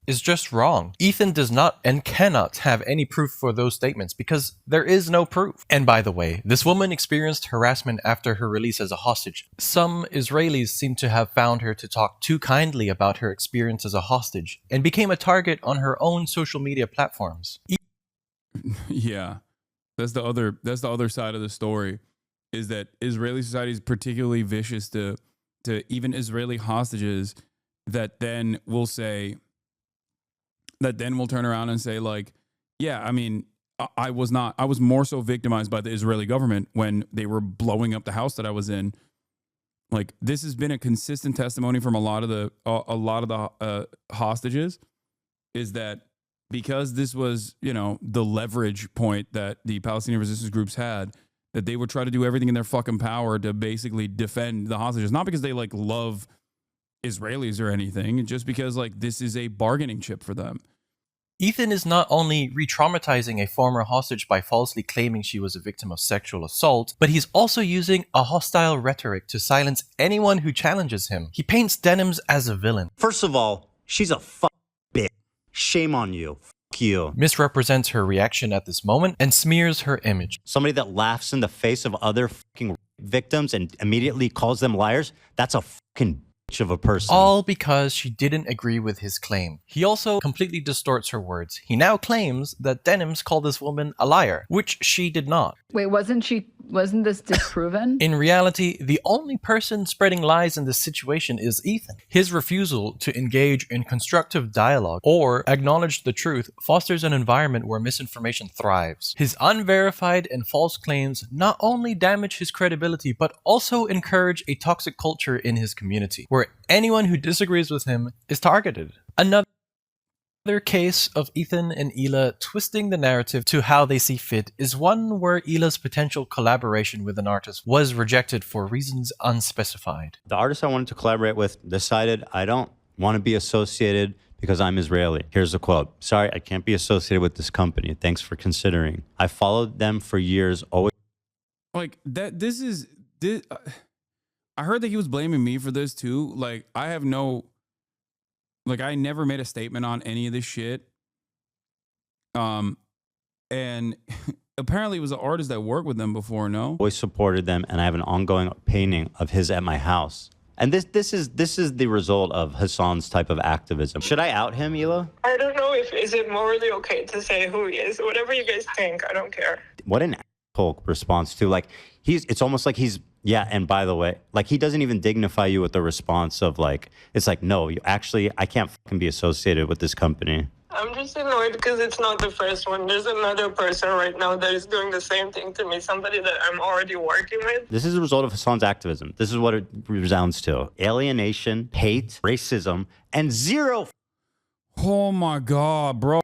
is just wrong. Ethan does not and cannot have any proof for those statements because there is no proof. And by the way, this woman experienced harassment after her release as a hostage. Some Israelis seem to have found her to talk too kindly about her experience as a hostage and became a target on her own social media platforms. Yeah, that's the other side of the story. Is that Israeli society is particularly vicious to even Israeli hostages that then will turn around and say like, yeah, I mean, I was more so victimized by the Israeli government when they were blowing up the house that I was in. Like, this has been a consistent testimony from a lot of the hostages, is that because this was, the leverage point that the Palestinian resistance groups had, that they would try to do everything in their fucking power to basically defend the hostages. Not because they like love Israelis or anything, just because like this is a bargaining chip for them. Ethan is not only re-traumatizing a former hostage by falsely claiming she was a victim of sexual assault, but he's also using a hostile rhetoric to silence anyone who challenges him. He paints Denims as a villain. First of all, she's a fucking bitch. Shame on you. You. Misrepresents her reaction at this moment and smears her image. Somebody that laughs in the face of other fucking victims and immediately calls them liars, that's a fucking bitch of a person. All because she didn't agree with his claim. He also completely distorts her words. He now claims that Denims called this woman a liar, which she did not. Wait, wasn't wasn't this disproven? In reality, the only person spreading lies in this situation is Ethan. His refusal to engage in constructive dialogue or acknowledge the truth fosters an environment where misinformation thrives. His unverified and false claims not only damage his credibility, but also encourage a toxic culture in his community, where anyone who disagrees with him is targeted. Another case of Ethan and Hila twisting the narrative to how they see fit is one where Hila's potential collaboration with an artist was rejected for reasons unspecified. The artist I wanted to collaborate with decided I don't want to be associated because I'm Israeli. Here's the quote. Sorry, I can't be associated with this company. Thanks for considering. I followed them for years, always. Like that, I heard that he was blaming me for this too. Like, I never made a statement on any of this shit. And apparently it was an artist that worked with them before, no? Always supported them, and I have an ongoing painting of his at my house. And this is the result of Hassan's type of activism. Should I out him, Hila? I don't know is it morally okay to say who he is. Whatever you guys think, I don't care. What an asshole response to, like, it's almost like he's, yeah, and by the way, like, he doesn't even dignify you with the response of, like, it's like, no, I can't fucking be associated with this company. I'm just annoyed because it's not the first one. There's another person right now that is doing the same thing to me, somebody that I'm already working with. This is a result of Hassan's activism. This is what it resounds to. Alienation, hate, racism, and zero. Oh my God, bro.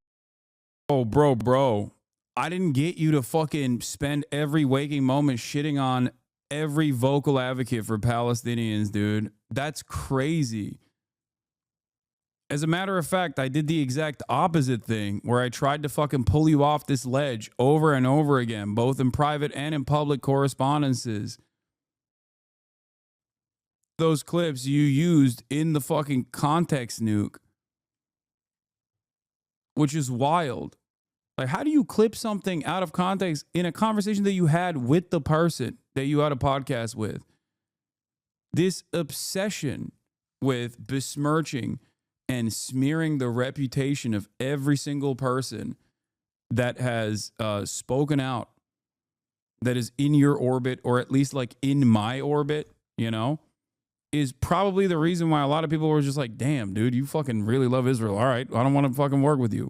Oh, bro. I didn't get you to fucking spend every waking moment shitting on every vocal advocate for Palestinians, dude. That's crazy. As a matter of fact, I did the exact opposite thing where I tried to fucking pull you off this ledge over and over again, both in private and in public correspondences. Those clips you used in the fucking context nuke, which is wild. Like, how do you clip something out of context in a conversation that you had with the person that you had a podcast with? This obsession with besmirching and smearing the reputation of every single person that has spoken out, that is in your orbit, or at least like in my orbit, you know, is probably the reason why a lot of people were just like, damn, dude, you fucking really love Israel. All right, I don't want to fucking work with you.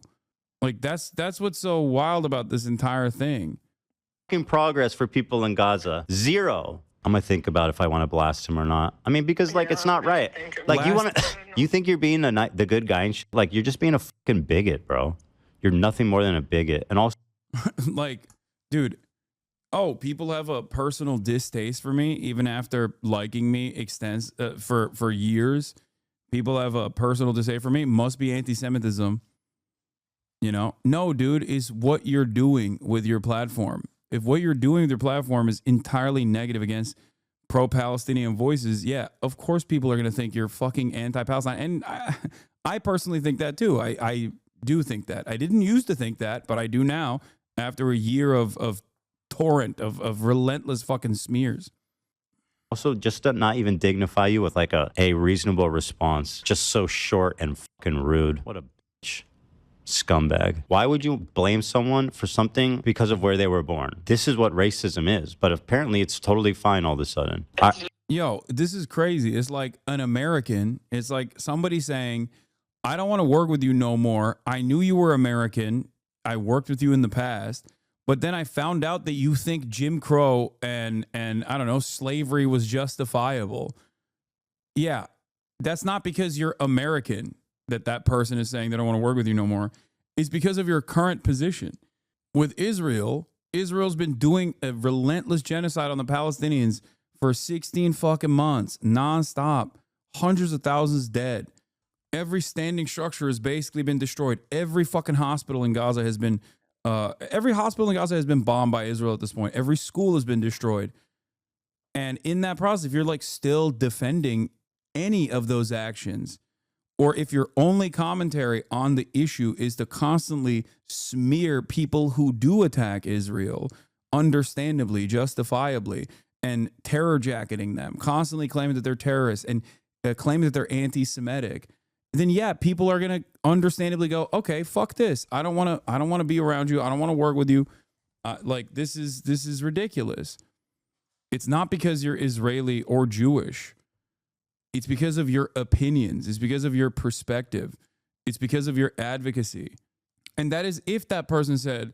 Like, that's what's so wild about this entire thing. Progress for people in Gaza. Zero. I'm gonna think about if I want to blast him or not. I mean, because like, it's not right. Like, you think you're being the good guy, and like, you're just being a fucking bigot, bro. You're nothing more than a bigot. And also, like, dude, people have a personal distaste for me even after liking me for years. People have a personal distaste for me. Must be anti-Semitism. You know, no, dude, is what you're doing with your platform. If what you're doing with your platform is entirely negative against pro-Palestinian voices, yeah, of course people are going to think you're fucking anti-Palestine. And I personally think that too. I do think that. I didn't used to think that, but I do now after a year of torrent of relentless fucking smears. Also, just to not even dignify you with like a reasonable response. Just so short and fucking rude. What a bitch. Scumbag. Why would you blame someone for something because of where they were born? This is what racism is, but apparently it's totally fine all of a sudden. Yo, this is crazy. It's like an American. It's like somebody saying, I don't want to work with you no more. I knew you were American. I worked with you in the past, but then I found out that you think Jim Crow and I don't know, slavery was justifiable. Yeah, that's not because you're American that person is saying they don't want to work with you no more. It's because of your current position. With Israel, Israel's been doing a relentless genocide on the Palestinians for 16 fucking months, nonstop. Hundreds of thousands dead. Every standing structure has basically been destroyed. Every fucking hospital in Gaza has been bombed by Israel at this point. Every school has been destroyed. And in that process, if you're like still defending any of those actions, or if your only commentary on the issue is to constantly smear people who do attack Israel, understandably, justifiably, and terror jacketing them, constantly claiming that they're terrorists and claiming that they're anti-Semitic, then yeah, people are gonna understandably go, okay, fuck this. I don't want to be around you. I don't want to work with you. Like, this is ridiculous. It's not because you're Israeli or Jewish. It's because of your opinions. It's because of your perspective. It's because of your advocacy. And that is if that person said,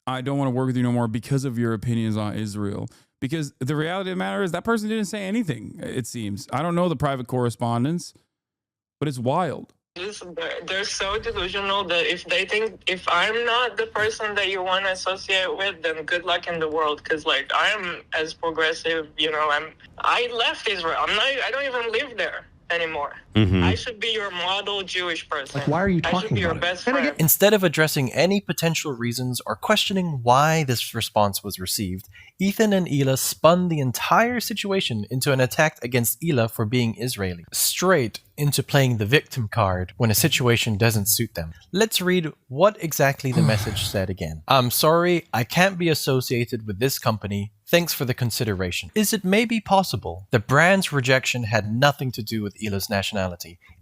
I don't want to work with you no more because of your opinions on Israel. Because the reality of the matter is that person didn't say anything, it seems. I don't know the private correspondence, but it's wild. They're so delusional that if they think if I'm not the person that you want to associate with, then good luck in the world. Because like I am as progressive, I left Israel. I don't even live there anymore. I should be your model Jewish person. Like, why are you I should talking be your about it? best friend. Instead of addressing any potential reasons or questioning why this response was received, Ethan and Hila spun the entire situation into an attack against Hila for being Israeli, straight into playing the victim card when a situation doesn't suit them. Let's read what exactly the message said again. I'm sorry, I can't be associated with this company. Thanks for the consideration. Is it maybe possible the brand's rejection had nothing to do with Hila's nationality?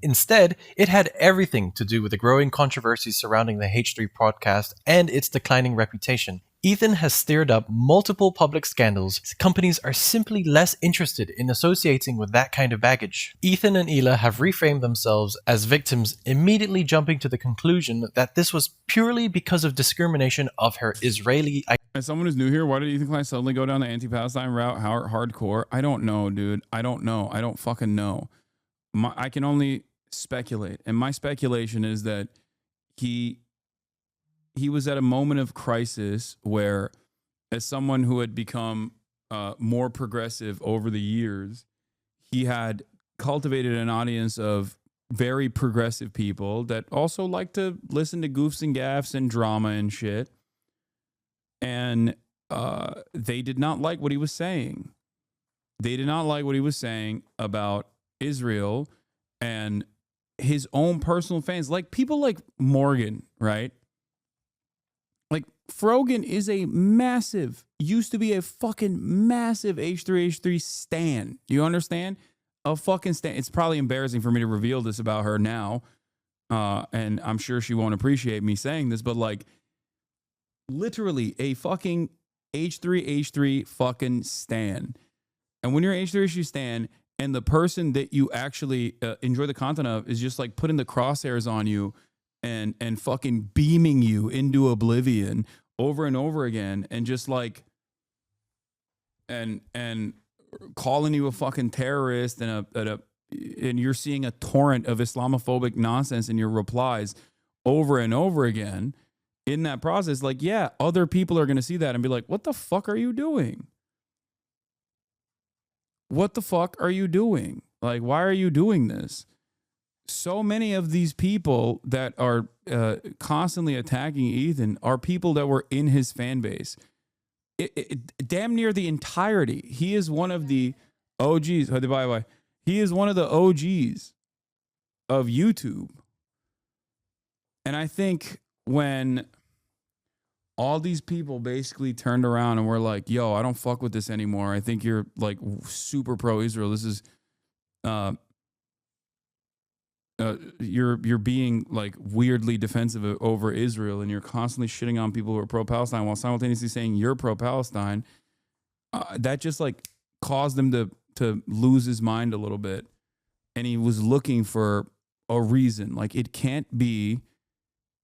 Instead, it had everything to do with the growing controversy surrounding the H3 podcast and its declining reputation. Ethan has stirred up multiple public scandals. Companies are simply less interested in associating with that kind of baggage. Ethan and Hila have reframed themselves as victims, immediately jumping to the conclusion that this was purely because of discrimination of her Israeli. As someone who's new here, why did Ethan Klein suddenly go down the anti-Palestine route? Hardcore? I don't know, dude. I don't know. I don't fucking know. I can only speculate. And my speculation is that he was at a moment of crisis where, as someone who had become more progressive over the years, he had cultivated an audience of very progressive people that also like to listen to goofs and gaffs and drama and shit. And they did not like what he was saying. They did not like what he was saying about Israel and his own personal fans. Like people like Morgan, right? Like Frogan is used to be a fucking massive H3 stan. You understand? A fucking stan. It's probably embarrassing for me to reveal this about her now. And I'm sure she won't appreciate me saying this, but like literally a fucking H3 fucking stan. And when you're an H3 stan and the person that you actually enjoy the content of is just like putting the crosshairs on you and fucking beaming you into oblivion over and over again, and just like and calling you a fucking terrorist and you're seeing a torrent of Islamophobic nonsense in your replies over and over again. In that process, like, yeah, other people are going to see that and be like, what the fuck are you doing? What the fuck are you doing? Like, why are you doing this? So many of these people that are constantly attacking Ethan are people that were in his fan base. Damn near the entirety. He is one of the OGs. He is one of the OGs of YouTube. And I think when all these people basically turned around and were like, yo, I don't fuck with this anymore. I think you're like super pro-Israel. This is, you're being like weirdly defensive over Israel, and you're constantly shitting on people who are pro-Palestine while simultaneously saying you're pro-Palestine. That just like caused him to lose his mind a little bit. And he was looking for a reason. Like, it can't be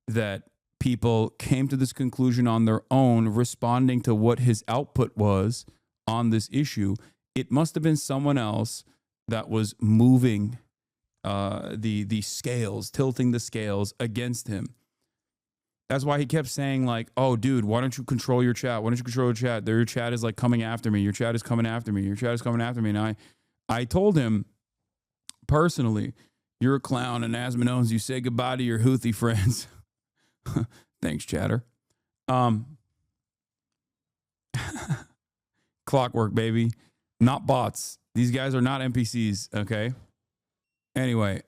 that people came to this conclusion on their own, responding to what his output was on this issue. It must have been someone else that was moving the scales, tilting the scales against him. That's why he kept saying like, oh, dude, why don't you control your chat? Why don't you control your chat? Your chat is like coming after me. Your chat is coming after me. Your chat is coming after me. And I told him personally, you're a clown, and Asman owns you. Say goodbye to your Houthi friends. Thanks, chatter. Clockwork, baby. Not bots. These guys are not NPCs, okay? Anyway,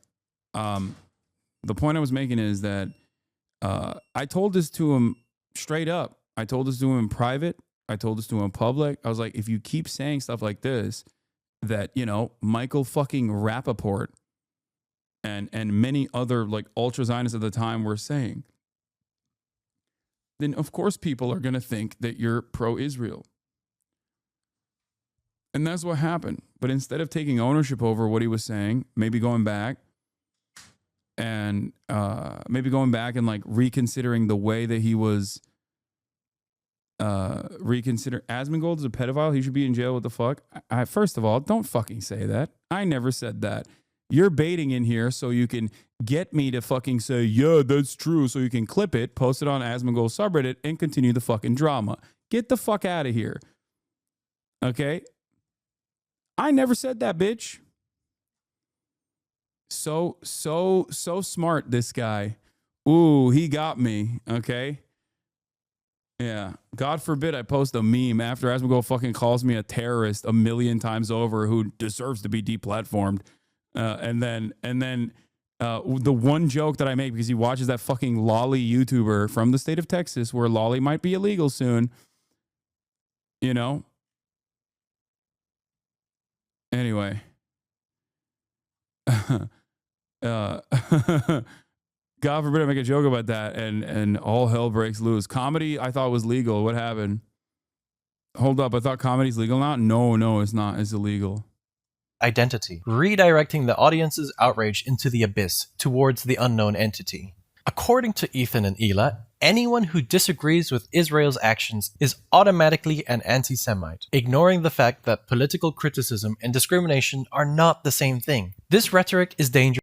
the point I was making is that I told this to him straight up. I told this to him in private. I told this to him in public. I was like, if you keep saying stuff like this, that, you know, Michael fucking Rappaport and many other like ultra Zionists at the time were saying, then of course people are going to think that you're pro-Israel. And that's what happened. But instead of taking ownership over what he was saying, maybe going back and like reconsidering the way that he was Asmongold is a pedophile. He should be in jail. What the fuck? First of all, don't fucking say that. I never said that. You're baiting in here so you can get me to fucking say, yeah, that's true. So you can clip it, post it on Asmongold subreddit, and continue the fucking drama. Get the fuck out of here. Okay? I never said that, bitch. So smart, this guy. Ooh, he got me. Okay? Yeah. God forbid I post a meme after Asmongold fucking calls me a terrorist 1,000,000 times over who deserves to be deplatformed. And then the one joke that I make because he watches that fucking lolly YouTuber from the state of Texas where lolly might be illegal soon, you know? Anyway. God forbid I make a joke about that and all hell breaks loose. Comedy I thought was legal. What happened? Hold up. I thought comedy's legal now? No, it's not. It's illegal. Identity, redirecting the audience's outrage into the abyss towards the unknown entity. According to Ethan and Ela, anyone who disagrees with Israel's actions is automatically an anti-Semite, ignoring the fact that political criticism and discrimination are not the same thing. This rhetoric is dangerous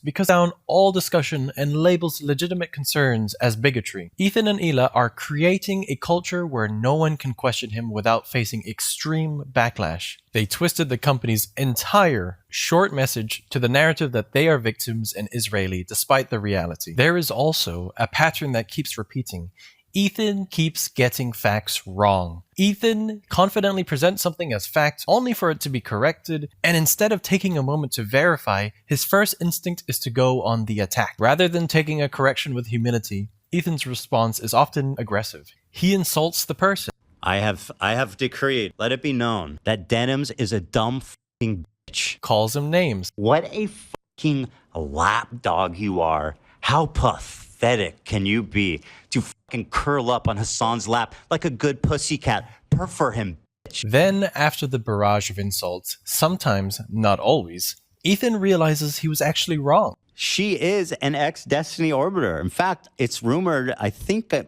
because it down all discussion and labels legitimate concerns as bigotry. Ethan and Ela are creating a culture where no one can question him without facing extreme backlash. They twisted the company's entire short message to the narrative that they are victims and Israeli, despite the reality. There is also a pattern that keeps repeating. Ethan keeps getting facts wrong. Ethan confidently presents something as fact only for it to be corrected, and instead of taking a moment to verify, his first instinct is to go on the attack. Rather than taking a correction with humility, Ethan's response is often aggressive. He insults the person. I have decreed, let it be known, that Denims is a dumb fucking bitch. Calls him names. What a fucking lapdog you are. How pathetic can you be to fucking curl up on Hassan's lap like a good pussycat? Prefer him, bitch. Then, after the barrage of insults, sometimes, not always, Ethan realizes he was actually wrong. She is an ex-Destiny orbiter. In fact, it's rumored, I'm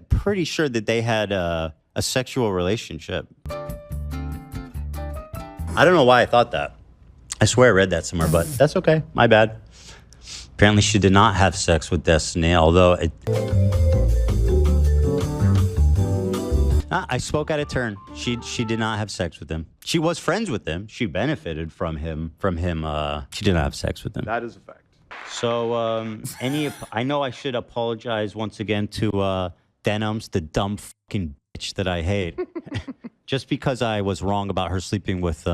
pretty sure that they had a sexual relationship. I don't know why I thought that. I swear I read that somewhere, but that's okay. My bad. Apparently she did not have sex with Destiny, although I spoke out of turn. She did not have sex with him. She was friends with him. She benefited from him. She did not have sex with him. That is a fact. So I know I should apologize once again to Denims, the dumb fucking bitch that I hate. Just because I was wrong about her sleeping with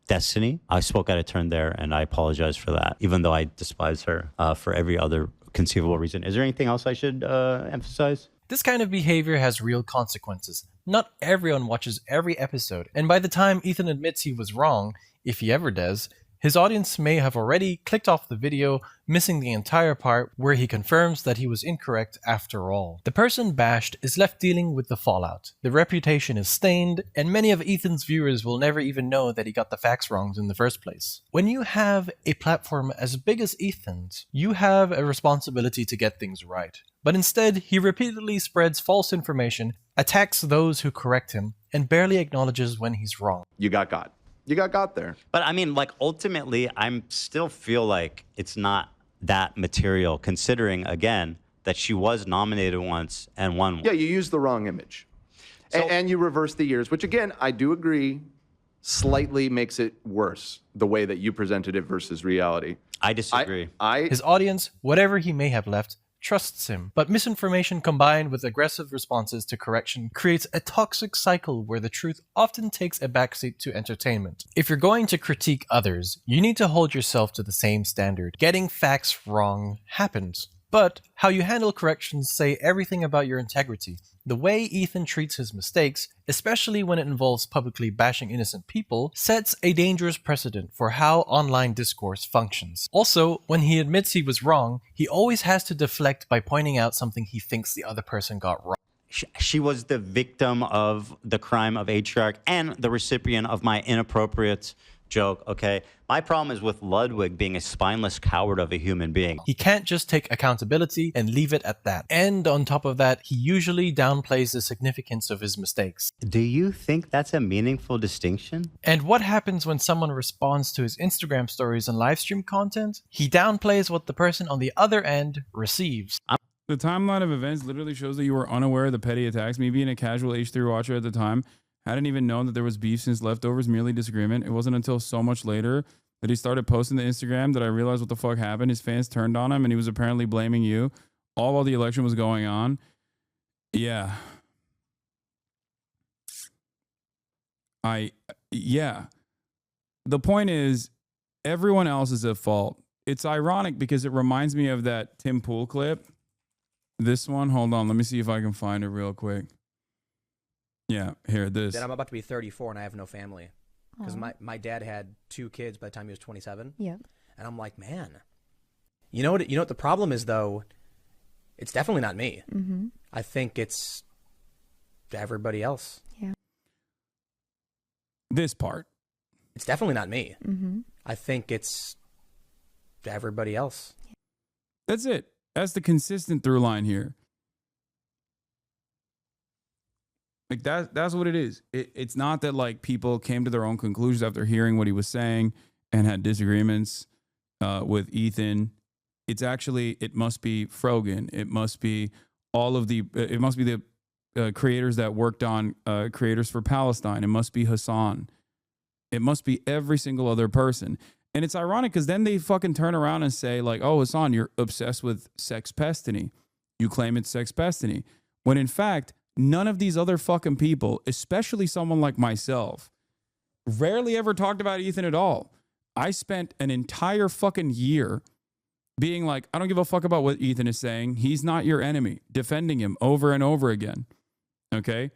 Destiny, I spoke out of turn there, and I apologize for that, even though I despise her for every other conceivable reason. Is there anything else I should emphasize? This kind of behavior has real consequences. Not everyone watches every episode, and by the time Ethan admits he was wrong, if he ever does, his audience may have already clicked off the video, missing the entire part where he confirms that he was incorrect after all. The person bashed is left dealing with the fallout. The reputation is stained, and many of Ethan's viewers will never even know that he got the facts wrong in the first place. When you have a platform as big as Ethan's, you have a responsibility to get things right. But instead, he repeatedly spreads false information, attacks those who correct him, and barely acknowledges when he's wrong. You got got. You got there. But I mean, like, ultimately, I still feel like it's not that material, considering, again, that she was nominated once and won. Yeah, you used the wrong image. And you reversed the years, which, again, I do agree, slightly makes it worse, the way that you presented it versus reality. I disagree. His audience, whatever he may have left, trusts him. But misinformation combined with aggressive responses to correction creates a toxic cycle where the truth often takes a backseat to entertainment. If you're going to critique others, you need to hold yourself to the same standard. Getting facts wrong happens. But how you handle corrections say everything about your integrity. The way Ethan treats his mistakes, especially when it involves publicly bashing innocent people, sets a dangerous precedent for how online discourse functions. Also, when he admits he was wrong, he always has to deflect by pointing out something he thinks the other person got wrong. She was the victim of the crime of Atriarch and the recipient of my inappropriate joke, okay? My problem is with Ludwig being a spineless coward of a human being. He can't just take accountability and leave it at that. And on top of that, he usually downplays the significance of his mistakes. Do you think that's a meaningful distinction? And what happens when someone responds to his Instagram stories and livestream content? He downplays what the person on the other end receives. The timeline of events literally shows that you were unaware of the petty attacks. Me being a casual H3 watcher at the time, hadn't even known that there was beef since leftovers, merely disagreement. It wasn't until so much later that he started posting to Instagram that I realized what the fuck happened. His fans turned on him and he was apparently blaming you, all while the election was going on. Yeah. Yeah. The point is, everyone else is at fault. It's ironic because it reminds me of that Tim Pool clip. This one, hold on. Let me see if I can find it real quick. Yeah, here, this. That I'm about to be 34 and I have no family. Because my dad had 2 kids by the time he was 27. Yeah. And I'm like, man, you know what the problem is, though? It's definitely not me. Mm-hmm. I think it's everybody else. Yeah. This part. It's definitely not me. Mm-hmm. I think it's everybody else. That's it. That's the consistent through line here. Like that's what it is. It's not that like people came to their own conclusions after hearing what he was saying and had disagreements with Ethan. It's actually, it must be Frogan. It must be it must be the creators that worked on Creators for Palestine. It must be Hassan. It must be every single other person. And it's ironic because then they fucking turn around and say like, oh, Hassan, you're obsessed with sex pestiny. You claim it's sex pestiny. When in fact, none of these other fucking people, especially someone like myself, rarely ever talked about Ethan at all. I spent an entire fucking year being like, I don't give a fuck about what Ethan is saying. He's not your enemy. Defending him over and over again. Okay?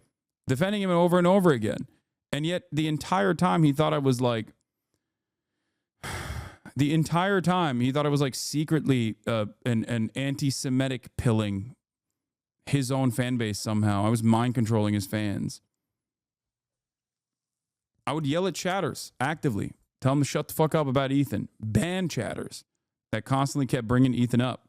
Defending him over and over again. And yet the entire time he thought I was like, secretly an anti-Semitic pilling his own fan base somehow. I was mind controlling his fans. I would yell at chatters actively. Tell them to shut the fuck up about Ethan. Ban chatters that constantly kept bringing Ethan up.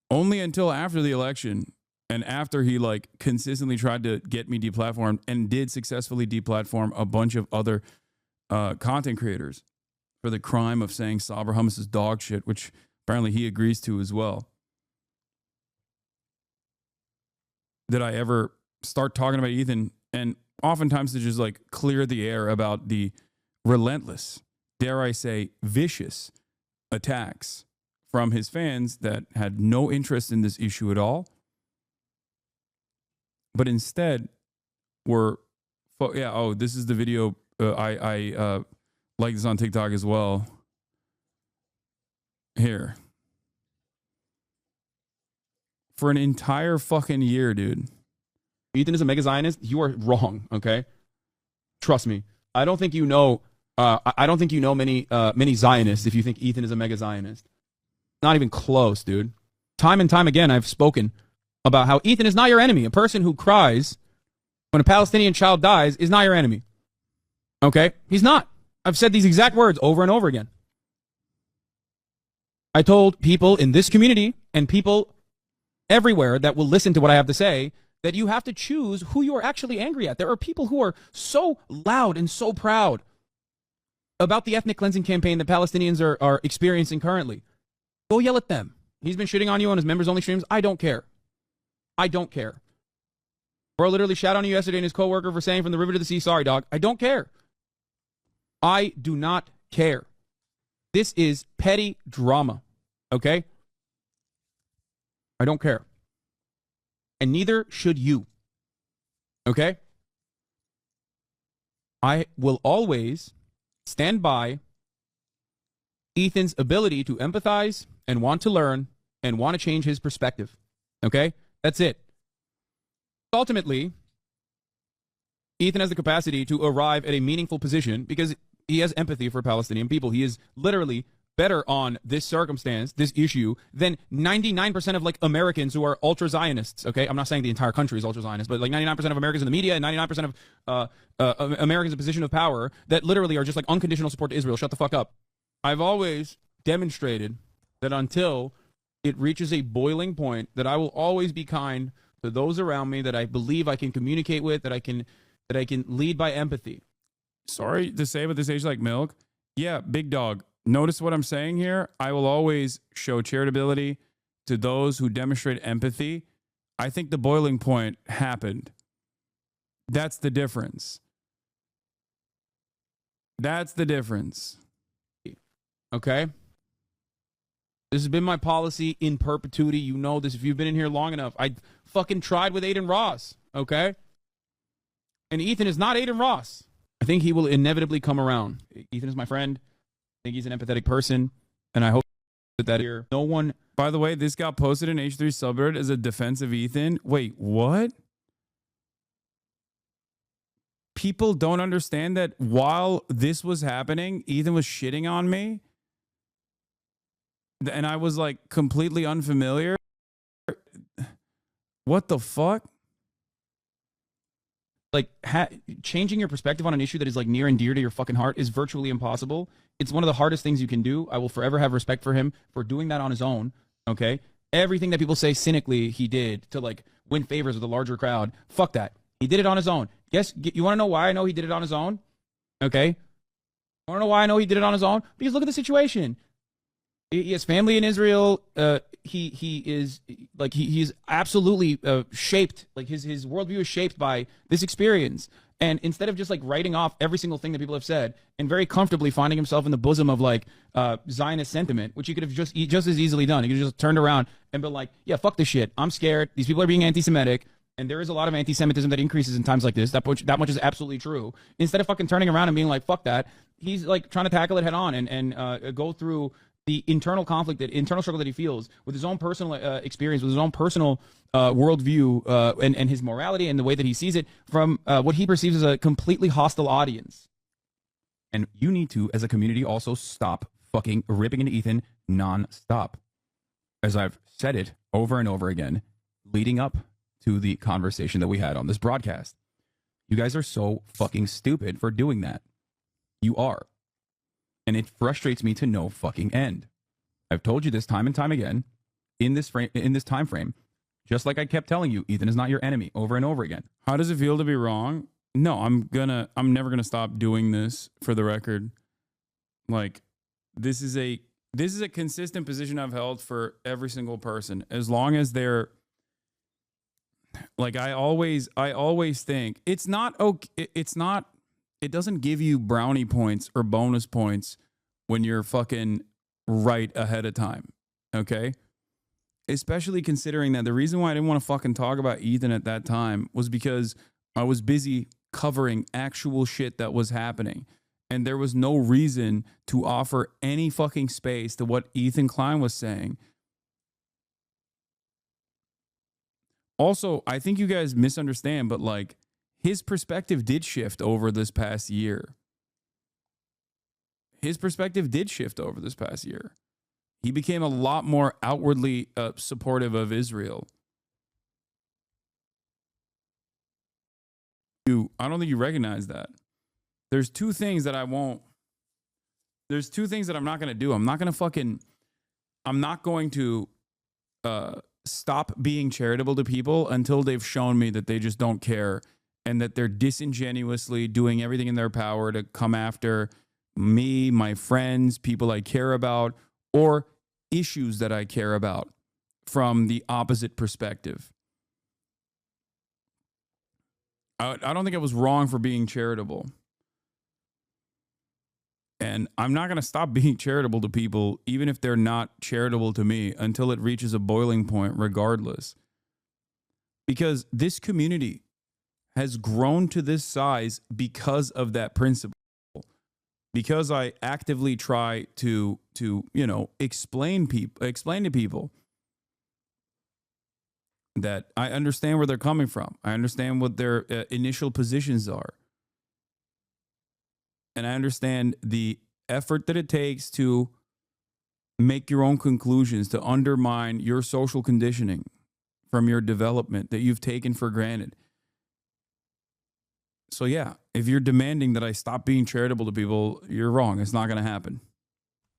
Only until after the election and after he like consistently tried to get me deplatformed and did successfully deplatform a bunch of other content creators for the crime of saying Sabra Hummus is dog shit, which apparently he agrees to as well. Did I ever start talking about Ethan and oftentimes to just like clear the air about the relentless, dare I say, vicious attacks from his fans that had no interest in this issue at all, but instead were, this is the video. I like this on TikTok as well. Here. For an entire fucking year, dude. Ethan is a mega Zionist. You are wrong, okay? Trust me. I don't think you know many Zionists if you think Ethan is a mega Zionist. Not even close, dude. Time and time again, I've spoken about how Ethan is not your enemy. A person who cries when a Palestinian child dies is not your enemy. Okay? He's not. I've said these exact words over and over again. I told people in this community and people everywhere that will listen to what I have to say that you have to choose who you are actually angry at. There are people who are so loud and so proud about the ethnic cleansing campaign that Palestinians are experiencing currently. Go yell at them. He's been shitting on you on his members-only streams. I don't care. I don't care. Bro literally shot on you yesterday and his coworker for saying from the river to the sea, sorry, dog. I don't care. I do not care. This is petty drama, okay? I don't care. And neither should you, okay? I will always stand by Ethan's ability to empathize and want to learn and want to change his perspective, okay? That's it. Ultimately, Ethan has the capacity to arrive at a meaningful position because he has empathy for Palestinian people. He is literally better on this circumstance, this issue, than 99% of like Americans who are ultra Zionists. Okay, I'm not saying the entire country is ultra Zionist, but like 99% of Americans in the media and 99% of Americans in position of power that literally are just like unconditional support to Israel. Shut the fuck up. I've always demonstrated that until it reaches a boiling point, that I will always be kind to those around me that I believe I can communicate with, that I can lead by empathy. Sorry to say, but this tastes like milk. Yeah, big dog. Notice what I'm saying here. I will always show charitability to those who demonstrate empathy. I think the boiling point happened. That's the difference. That's the difference. Okay? This has been my policy in perpetuity. You know this if you've been in here long enough. I fucking tried with Aiden Ross, okay? And Ethan is not Aiden Ross. I think he will inevitably come around. Ethan is my friend. I think he's an empathetic person, and I hope that here no one. By the way, this got posted in H3 subreddit as a defense of Ethan. Wait, what? People don't understand that while this was happening, Ethan was shitting on me, and I was like completely unfamiliar. What the fuck? Like changing your perspective on an issue that is like near and dear to your fucking heart is virtually impossible. It's one of the hardest things you can do. I will forever have respect for him for doing that on his own. Okay. Everything that people say cynically he did to like win favors with a larger crowd. Fuck that. He did it on his own. Yes. You want to know why I know he did it on his own? Okay. You want to know why I know he did it on his own? Because look at the situation. He has family in Israel. He is absolutely shaped. Like his worldview is shaped by this experience. And instead of just like writing off every single thing that people have said and very comfortably finding himself in the bosom of like Zionist sentiment, which he could have just as easily done. He could have just turned around and been like, yeah, fuck this shit. I'm scared. These people are being anti-Semitic. And there is a lot of anti-Semitism that increases in times like this. That much is absolutely true. Instead of fucking turning around and being like, fuck that, he's like trying to tackle it head on and go through the internal conflict, that internal struggle that he feels with his own personal experience, with his own personal worldview and his morality and the way that he sees it from what he perceives as a completely hostile audience. And you need to, as a community, also stop fucking ripping into Ethan non-stop. As I've said it over and over again, leading up to the conversation that we had on this broadcast. You guys are so fucking stupid for doing that. You are. And it frustrates me to no fucking end. I've told you this time and time again in this time frame, just like I kept telling you, Ethan is not your enemy over and over again. How does it feel to be wrong? No, I'm never gonna stop doing this, for the record. Like, this is a consistent position I've held for every single person. As long as they're like, I always think it's not okay. It doesn't give you brownie points or bonus points when you're fucking right ahead of time. Okay. Especially considering that the reason why I didn't want to fucking talk about Ethan at that time was because I was busy covering actual shit that was happening. And there was no reason to offer any fucking space to what Ethan Klein was saying. Also, I think you guys misunderstand, but like, his perspective did shift over this past year. His perspective did shift over this past year. He became a lot more outwardly supportive of Israel. I don't think you recognize that. There's two things that I'm not going to do. I'm not going to stop being charitable to people until they've shown me that they just don't care and that they're disingenuously doing everything in their power to come after me, my friends, people I care about, or issues that I care about from the opposite perspective. I don't think I was wrong for being charitable. And I'm not going to stop being charitable to people, even if they're not charitable to me, until it reaches a boiling point, regardless. Because this community has grown to this size because of that principle. Because I actively try to explain to people that I understand where they're coming from. I understand what their initial positions are. And I understand the effort that it takes to make your own conclusions, to undermine your social conditioning from your development that you've taken for granted. So yeah, if you're demanding that I stop being charitable to people, you're wrong. It's not going to happen.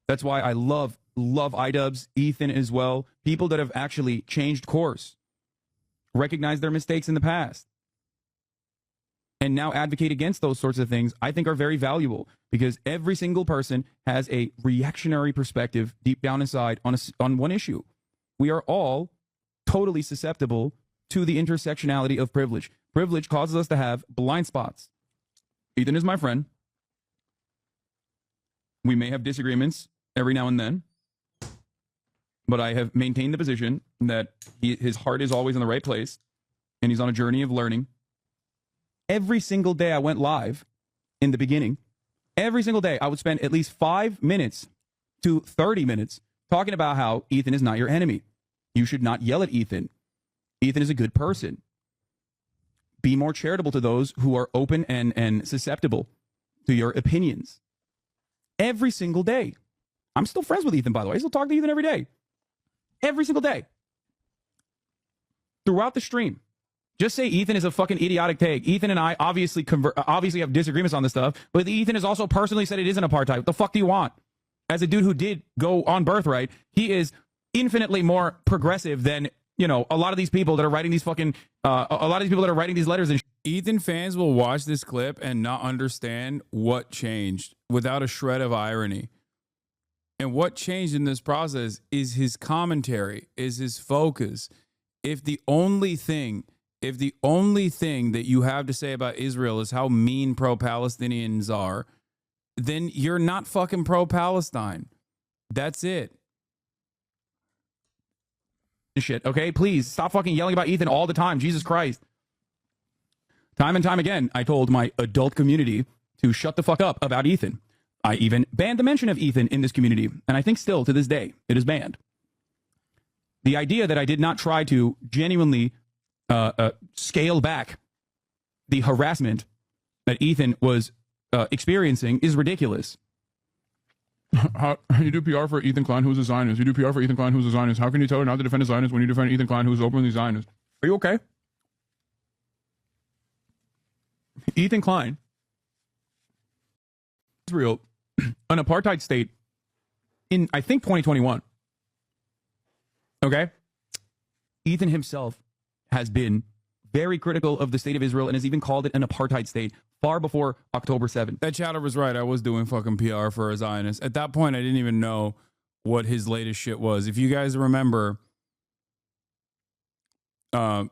That's why I love iDubbbz, Ethan as well. People that have actually changed course, recognized their mistakes in the past, and now advocate against those sorts of things, I think are very valuable, because every single person has a reactionary perspective deep down inside on one issue. We are all totally susceptible to the intersectionality of privilege. Privilege causes us to have blind spots. Ethan is my friend. We may have disagreements every now and then, but I have maintained the position that his heart is always in the right place, and he's on a journey of learning. Every single day I went live in the beginning, every single day I would spend at least 5 minutes to 30 minutes talking about how Ethan is not your enemy. You should not yell at Ethan. Ethan is a good person. Be more charitable to those who are open and susceptible to your opinions. Every single day. I'm still friends with Ethan, by the way. I still talk to Ethan every day. Every single day. Throughout the stream. Just say Ethan is a fucking idiotic take. Ethan and I obviously have disagreements on this stuff, but Ethan has also personally said it isn't apartheid. What the fuck do you want? As a dude who did go on Birthright, he is infinitely more progressive than, you know, a lot of these people that are writing these fucking, a lot of these people that are writing these letters. And Ethan fans will watch this clip and not understand what changed without a shred of irony. And what changed in this process is his commentary, is his focus. If the only thing that you have to say about Israel is how mean pro-Palestinians are, then you're not fucking pro-Palestine. That's it. Shit, okay? Please stop fucking yelling about Ethan all the time. Jesus Christ. Time and time again, I told my adult community to shut the fuck up about Ethan. I even banned the mention of Ethan in this community, and I think still to this day it is banned. The idea that I did not try to genuinely scale back the harassment that Ethan was experiencing is ridiculous. How you do PR for Ethan Klein, who's a Zionist? You do PR for Ethan Klein, who's a Zionist. How can you tell her not to defend a Zionist when you defend Ethan Klein, who's openly Zionist? Are you okay? Ethan Klein, Israel, an apartheid state in, I think, 2021. Okay? Ethan himself has been very critical of the state of Israel and has even called it an apartheid state far before October 7th. That chatter was right. I was doing fucking PR for a Zionist. At that point, I didn't even know what his latest shit was. If you guys remember, at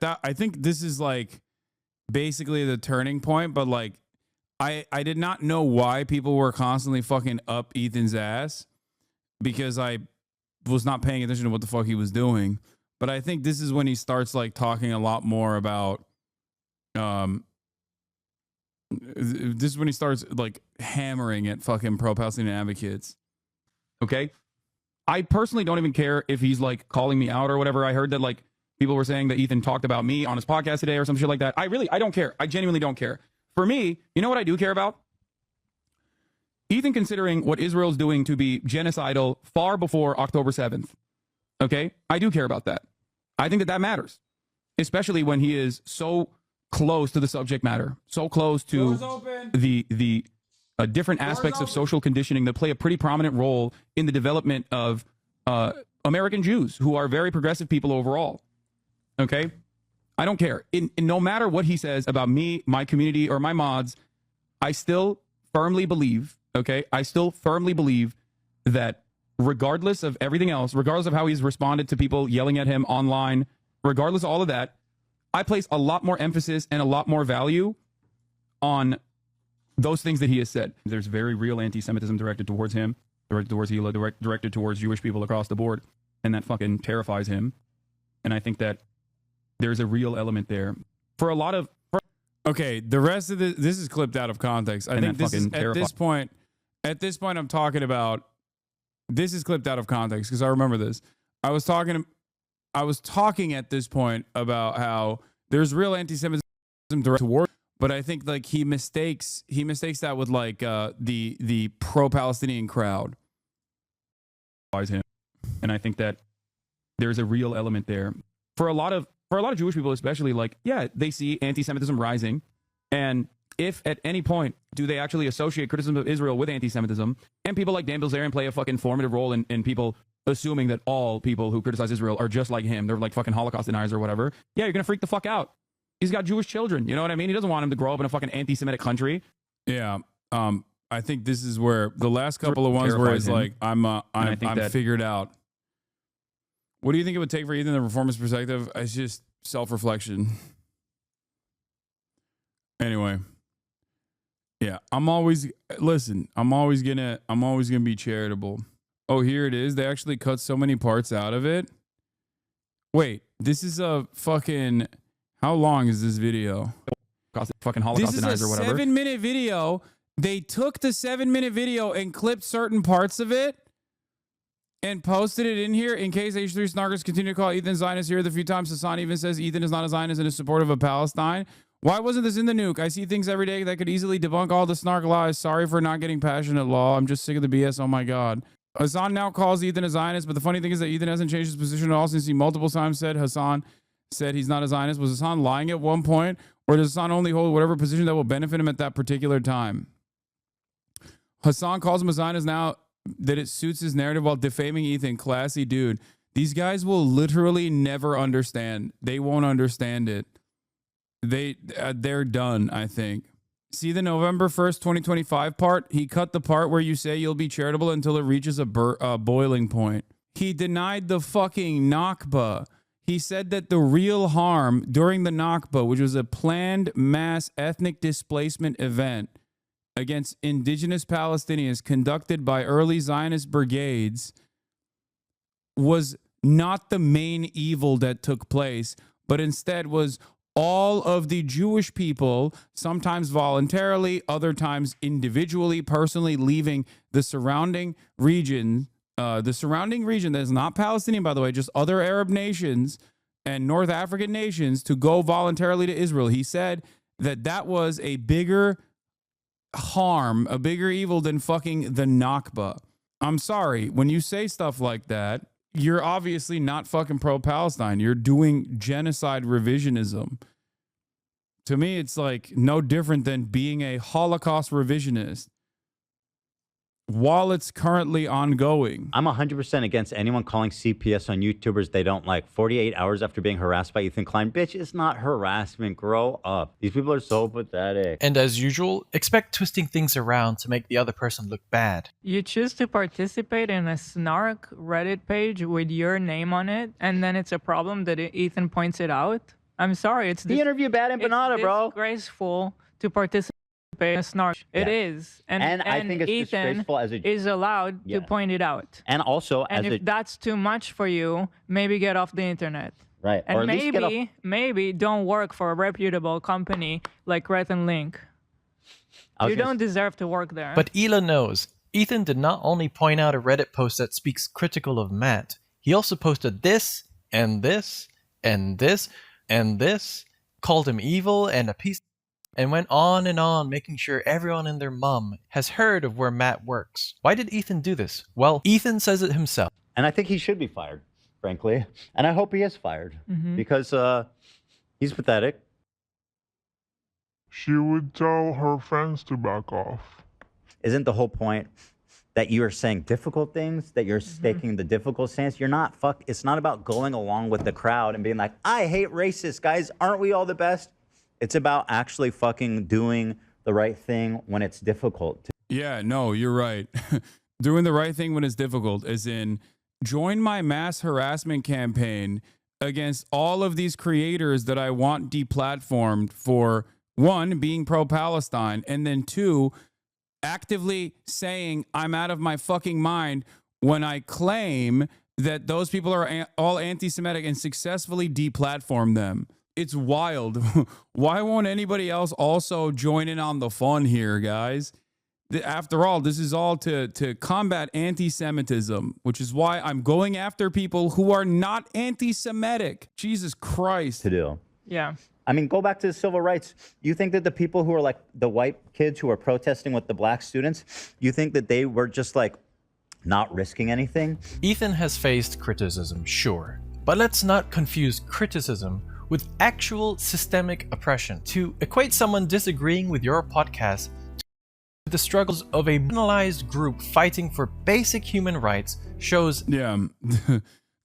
that, I think this is like basically the turning point, but like, I did not know why people were constantly fucking up Ethan's ass, because I was not paying attention to what the fuck he was doing. But I think this is when he starts like talking a lot more about, this is when he starts like hammering at fucking pro-Palestinian advocates. Okay? I personally don't even care if he's like calling me out or whatever. I heard that like people were saying that Ethan talked about me on his podcast today or some shit like that. I don't care. I genuinely don't care. For me, you know what I do care about? Ethan considering what Israel's doing to be genocidal far before October 7th. Okay? I do care about that. I think that matters. Especially when he is so close to the subject matter, so close to the different aspects of social conditioning that play a pretty prominent role in the development of American Jews, who are very progressive people overall. Okay? I don't care. No matter what he says about me, my community, or my mods, I still firmly believe, okay? I still firmly believe that regardless of everything else, regardless of how he's responded to people yelling at him online, regardless of all of that, I place a lot more emphasis and a lot more value on those things that he has said. There's very real anti-Semitism directed towards him, directed towards Hila, directed towards Jewish people across the board, and that fucking terrifies him. And I think that there's a real element there. For a lot of... Okay, the rest of this is clipped out of context. I think this is, at this point, I'm talking about... This is clipped out of context because I remember this. I was talking at this point about how there's real anti-Semitism direct toward, but I think like he mistakes that with like the pro-Palestinian crowd. him, and I think that there's a real element there for a lot of Jewish people, especially. Like, yeah, they see anti-Semitism rising, and if at any point do they actually associate criticism of Israel with anti-Semitism, and people like Dan Bilzerian play a fucking formative role in people assuming that all people who criticize Israel are just like him, they're like fucking Holocaust deniers or whatever, yeah, you're gonna freak the fuck out. He's got Jewish children, you know what I mean? He doesn't want him to grow up in a fucking anti-Semitic country. Yeah. I think this is where the last couple of ones where it's like, I'm figured out. What do you think it would take for Ethan, the reformist perspective? It's just self-reflection. Anyway. Yeah, I'm always gonna be charitable. Oh, here it is. They actually cut so many parts out of it. Wait, this is a fucking, how long is this video? Fucking Holocaust deniers or whatever. This is a 7-minute video. They took the 7-minute video and clipped certain parts of it and posted it in here in case H3 snarkers continue to call Ethan Zionist here. The few times Hassan even says Ethan is not a Zionist and is supportive of Palestine. Why wasn't this in the nuke? I see things every day that could easily debunk all the snark lies. Sorry for not getting passionate, law. I'm just sick of the BS. Oh my God. Hassan now calls Ethan a Zionist, but the funny thing is that Ethan hasn't changed his position at all since he multiple times said Hassan said he's not a Zionist. Was Hassan lying at one point, or does Hassan only hold whatever position that will benefit him at that particular time? Hassan calls him a Zionist now that it suits his narrative while defaming Ethan. Classy dude. These guys will literally never understand. They won't understand it. They're done, I think. See the November 1st, 2025 part? He cut the part where you say you'll be charitable until it reaches a boiling point. He denied the fucking Nakba. He said that the real harm during the Nakba, which was a planned mass ethnic displacement event against indigenous Palestinians conducted by early Zionist brigades, was not the main evil that took place, but instead was all of the Jewish people, sometimes voluntarily, other times individually, personally leaving the surrounding region that is not Palestinian, by the way, just other Arab nations and North African nations to go voluntarily to Israel. He said that that was a bigger harm, a bigger evil than fucking the Nakba. I'm sorry, when you say stuff like that, you're obviously not fucking pro-Palestine. You're doing genocide revisionism. To me, it's like no different than being a Holocaust revisionist while it's currently ongoing. I'm 100% against anyone calling CPS on YouTubers they don't like 48 hours after being harassed by Ethan Klein. Bitch, it's not harassment. Grow up. These people are so pathetic. And as usual, expect twisting things around to make the other person look bad. You choose to participate in a snark Reddit page with your name on it, and then it's a problem that Ethan points it out. I'm sorry, it's the interview bad empanada, bro. It's disgraceful to participate in a snark. It is, and I think it's Ethan disgraceful as is allowed to point it out. And also, and if that's too much for you, maybe get off the internet. Right, and or at least get off... maybe don't work for a reputable company like Red and Link. You don't deserve to work there. But Ela knows. Ethan did not only point out a Reddit post that speaks critical of Matt, he also posted this, and this, and this, and this, called him evil and a piece, and went on, making sure everyone and their mum has heard of where Matt works. Why did Ethan do this? Well, Ethan says it himself. And I think he should be fired, frankly. And I hope he is fired, because he's pathetic. She would tell her friends to back off. Isn't the whole point that you are saying difficult things, that you're taking the difficult stance? You're not it's not about going along with the crowd and being like, I hate racists, guys. Aren't we all the best? It's about actually fucking doing the right thing when it's difficult. Yeah, no, you're right. Doing the right thing when it's difficult, as in join my mass harassment campaign against all of these creators that I want deplatformed for, one, being pro-Palestine, and then two, actively saying I'm out of my fucking mind when I claim that those people are all anti-Semitic and successfully deplatform them. It's wild. Why won't anybody else also join in on the fun here, guys? After all, this is all to combat anti-Semitism, which is why I'm going after people who are not anti-Semitic. Jesus Christ. To do. Yeah. I mean, go back to the civil rights. You think that the people who are like the white kids who are protesting with the black students, you think that they were just like not risking anything. Ethan has faced criticism, sure, but let's not confuse criticism with actual systemic oppression. To equate someone disagreeing with your podcast to the struggles of a marginalized group fighting for basic human rights shows... Yeah,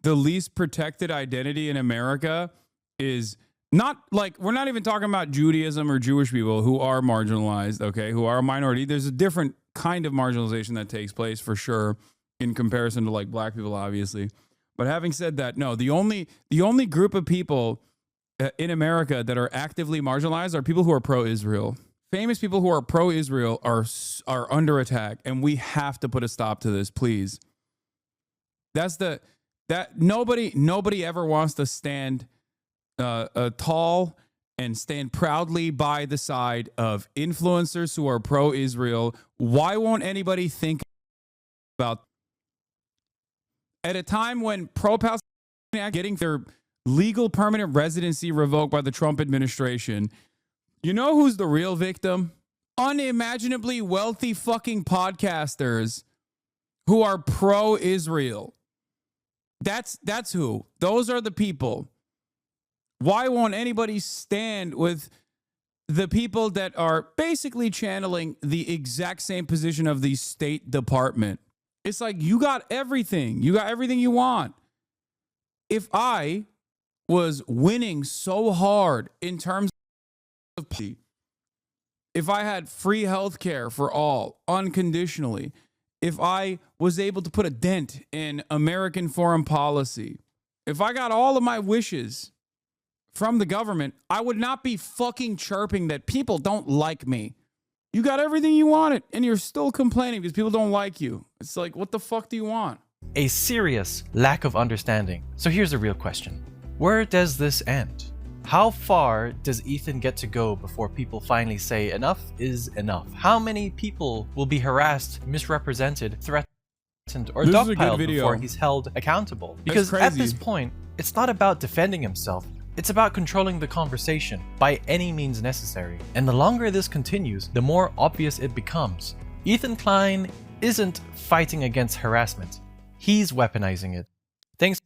the least protected identity in America is not like, we're not even talking about Judaism or Jewish people who are marginalized, okay, who are a minority. There's a different kind of marginalization that takes place for sure in comparison to like black people, obviously. But having said that, no, the only group of people in America that are actively marginalized are people who are pro-Israel. Famous people who are pro-Israel are under attack, and we have to put a stop to this, please. Nobody ever wants to stand tall and stand proudly by the side of influencers who are pro-Israel. Why won't anybody think about at a time when pro-Palestinian getting their legal permanent residency revoked by the Trump administration? You know who's the real victim? Unimaginably wealthy fucking podcasters who are pro-Israel. That's who. Those are the people. Why won't anybody stand with the people that are basically channeling the exact same position of the State Department? It's like, you got everything. You got everything you want. If I was winning so hard in terms of, if I had free healthcare for all unconditionally, if I was able to put a dent in American foreign policy, if I got all of my wishes from the government, I would not be fucking chirping that people don't like me. You got everything you wanted, and you're still complaining because people don't like you. It's like, what the fuck do you want? A serious lack of understanding. So here's the real question. Where does this end? How far does Ethan get to go before people finally say enough is enough? How many people will be harassed, misrepresented, threatened, or dogpiled before he's held accountable? Because at this point, it's not about defending himself. It's about controlling the conversation by any means necessary. And the longer this continues, the more obvious it becomes. Ethan Klein isn't fighting against harassment. He's weaponizing it. Thanks.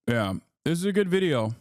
Yeah, this is a good video.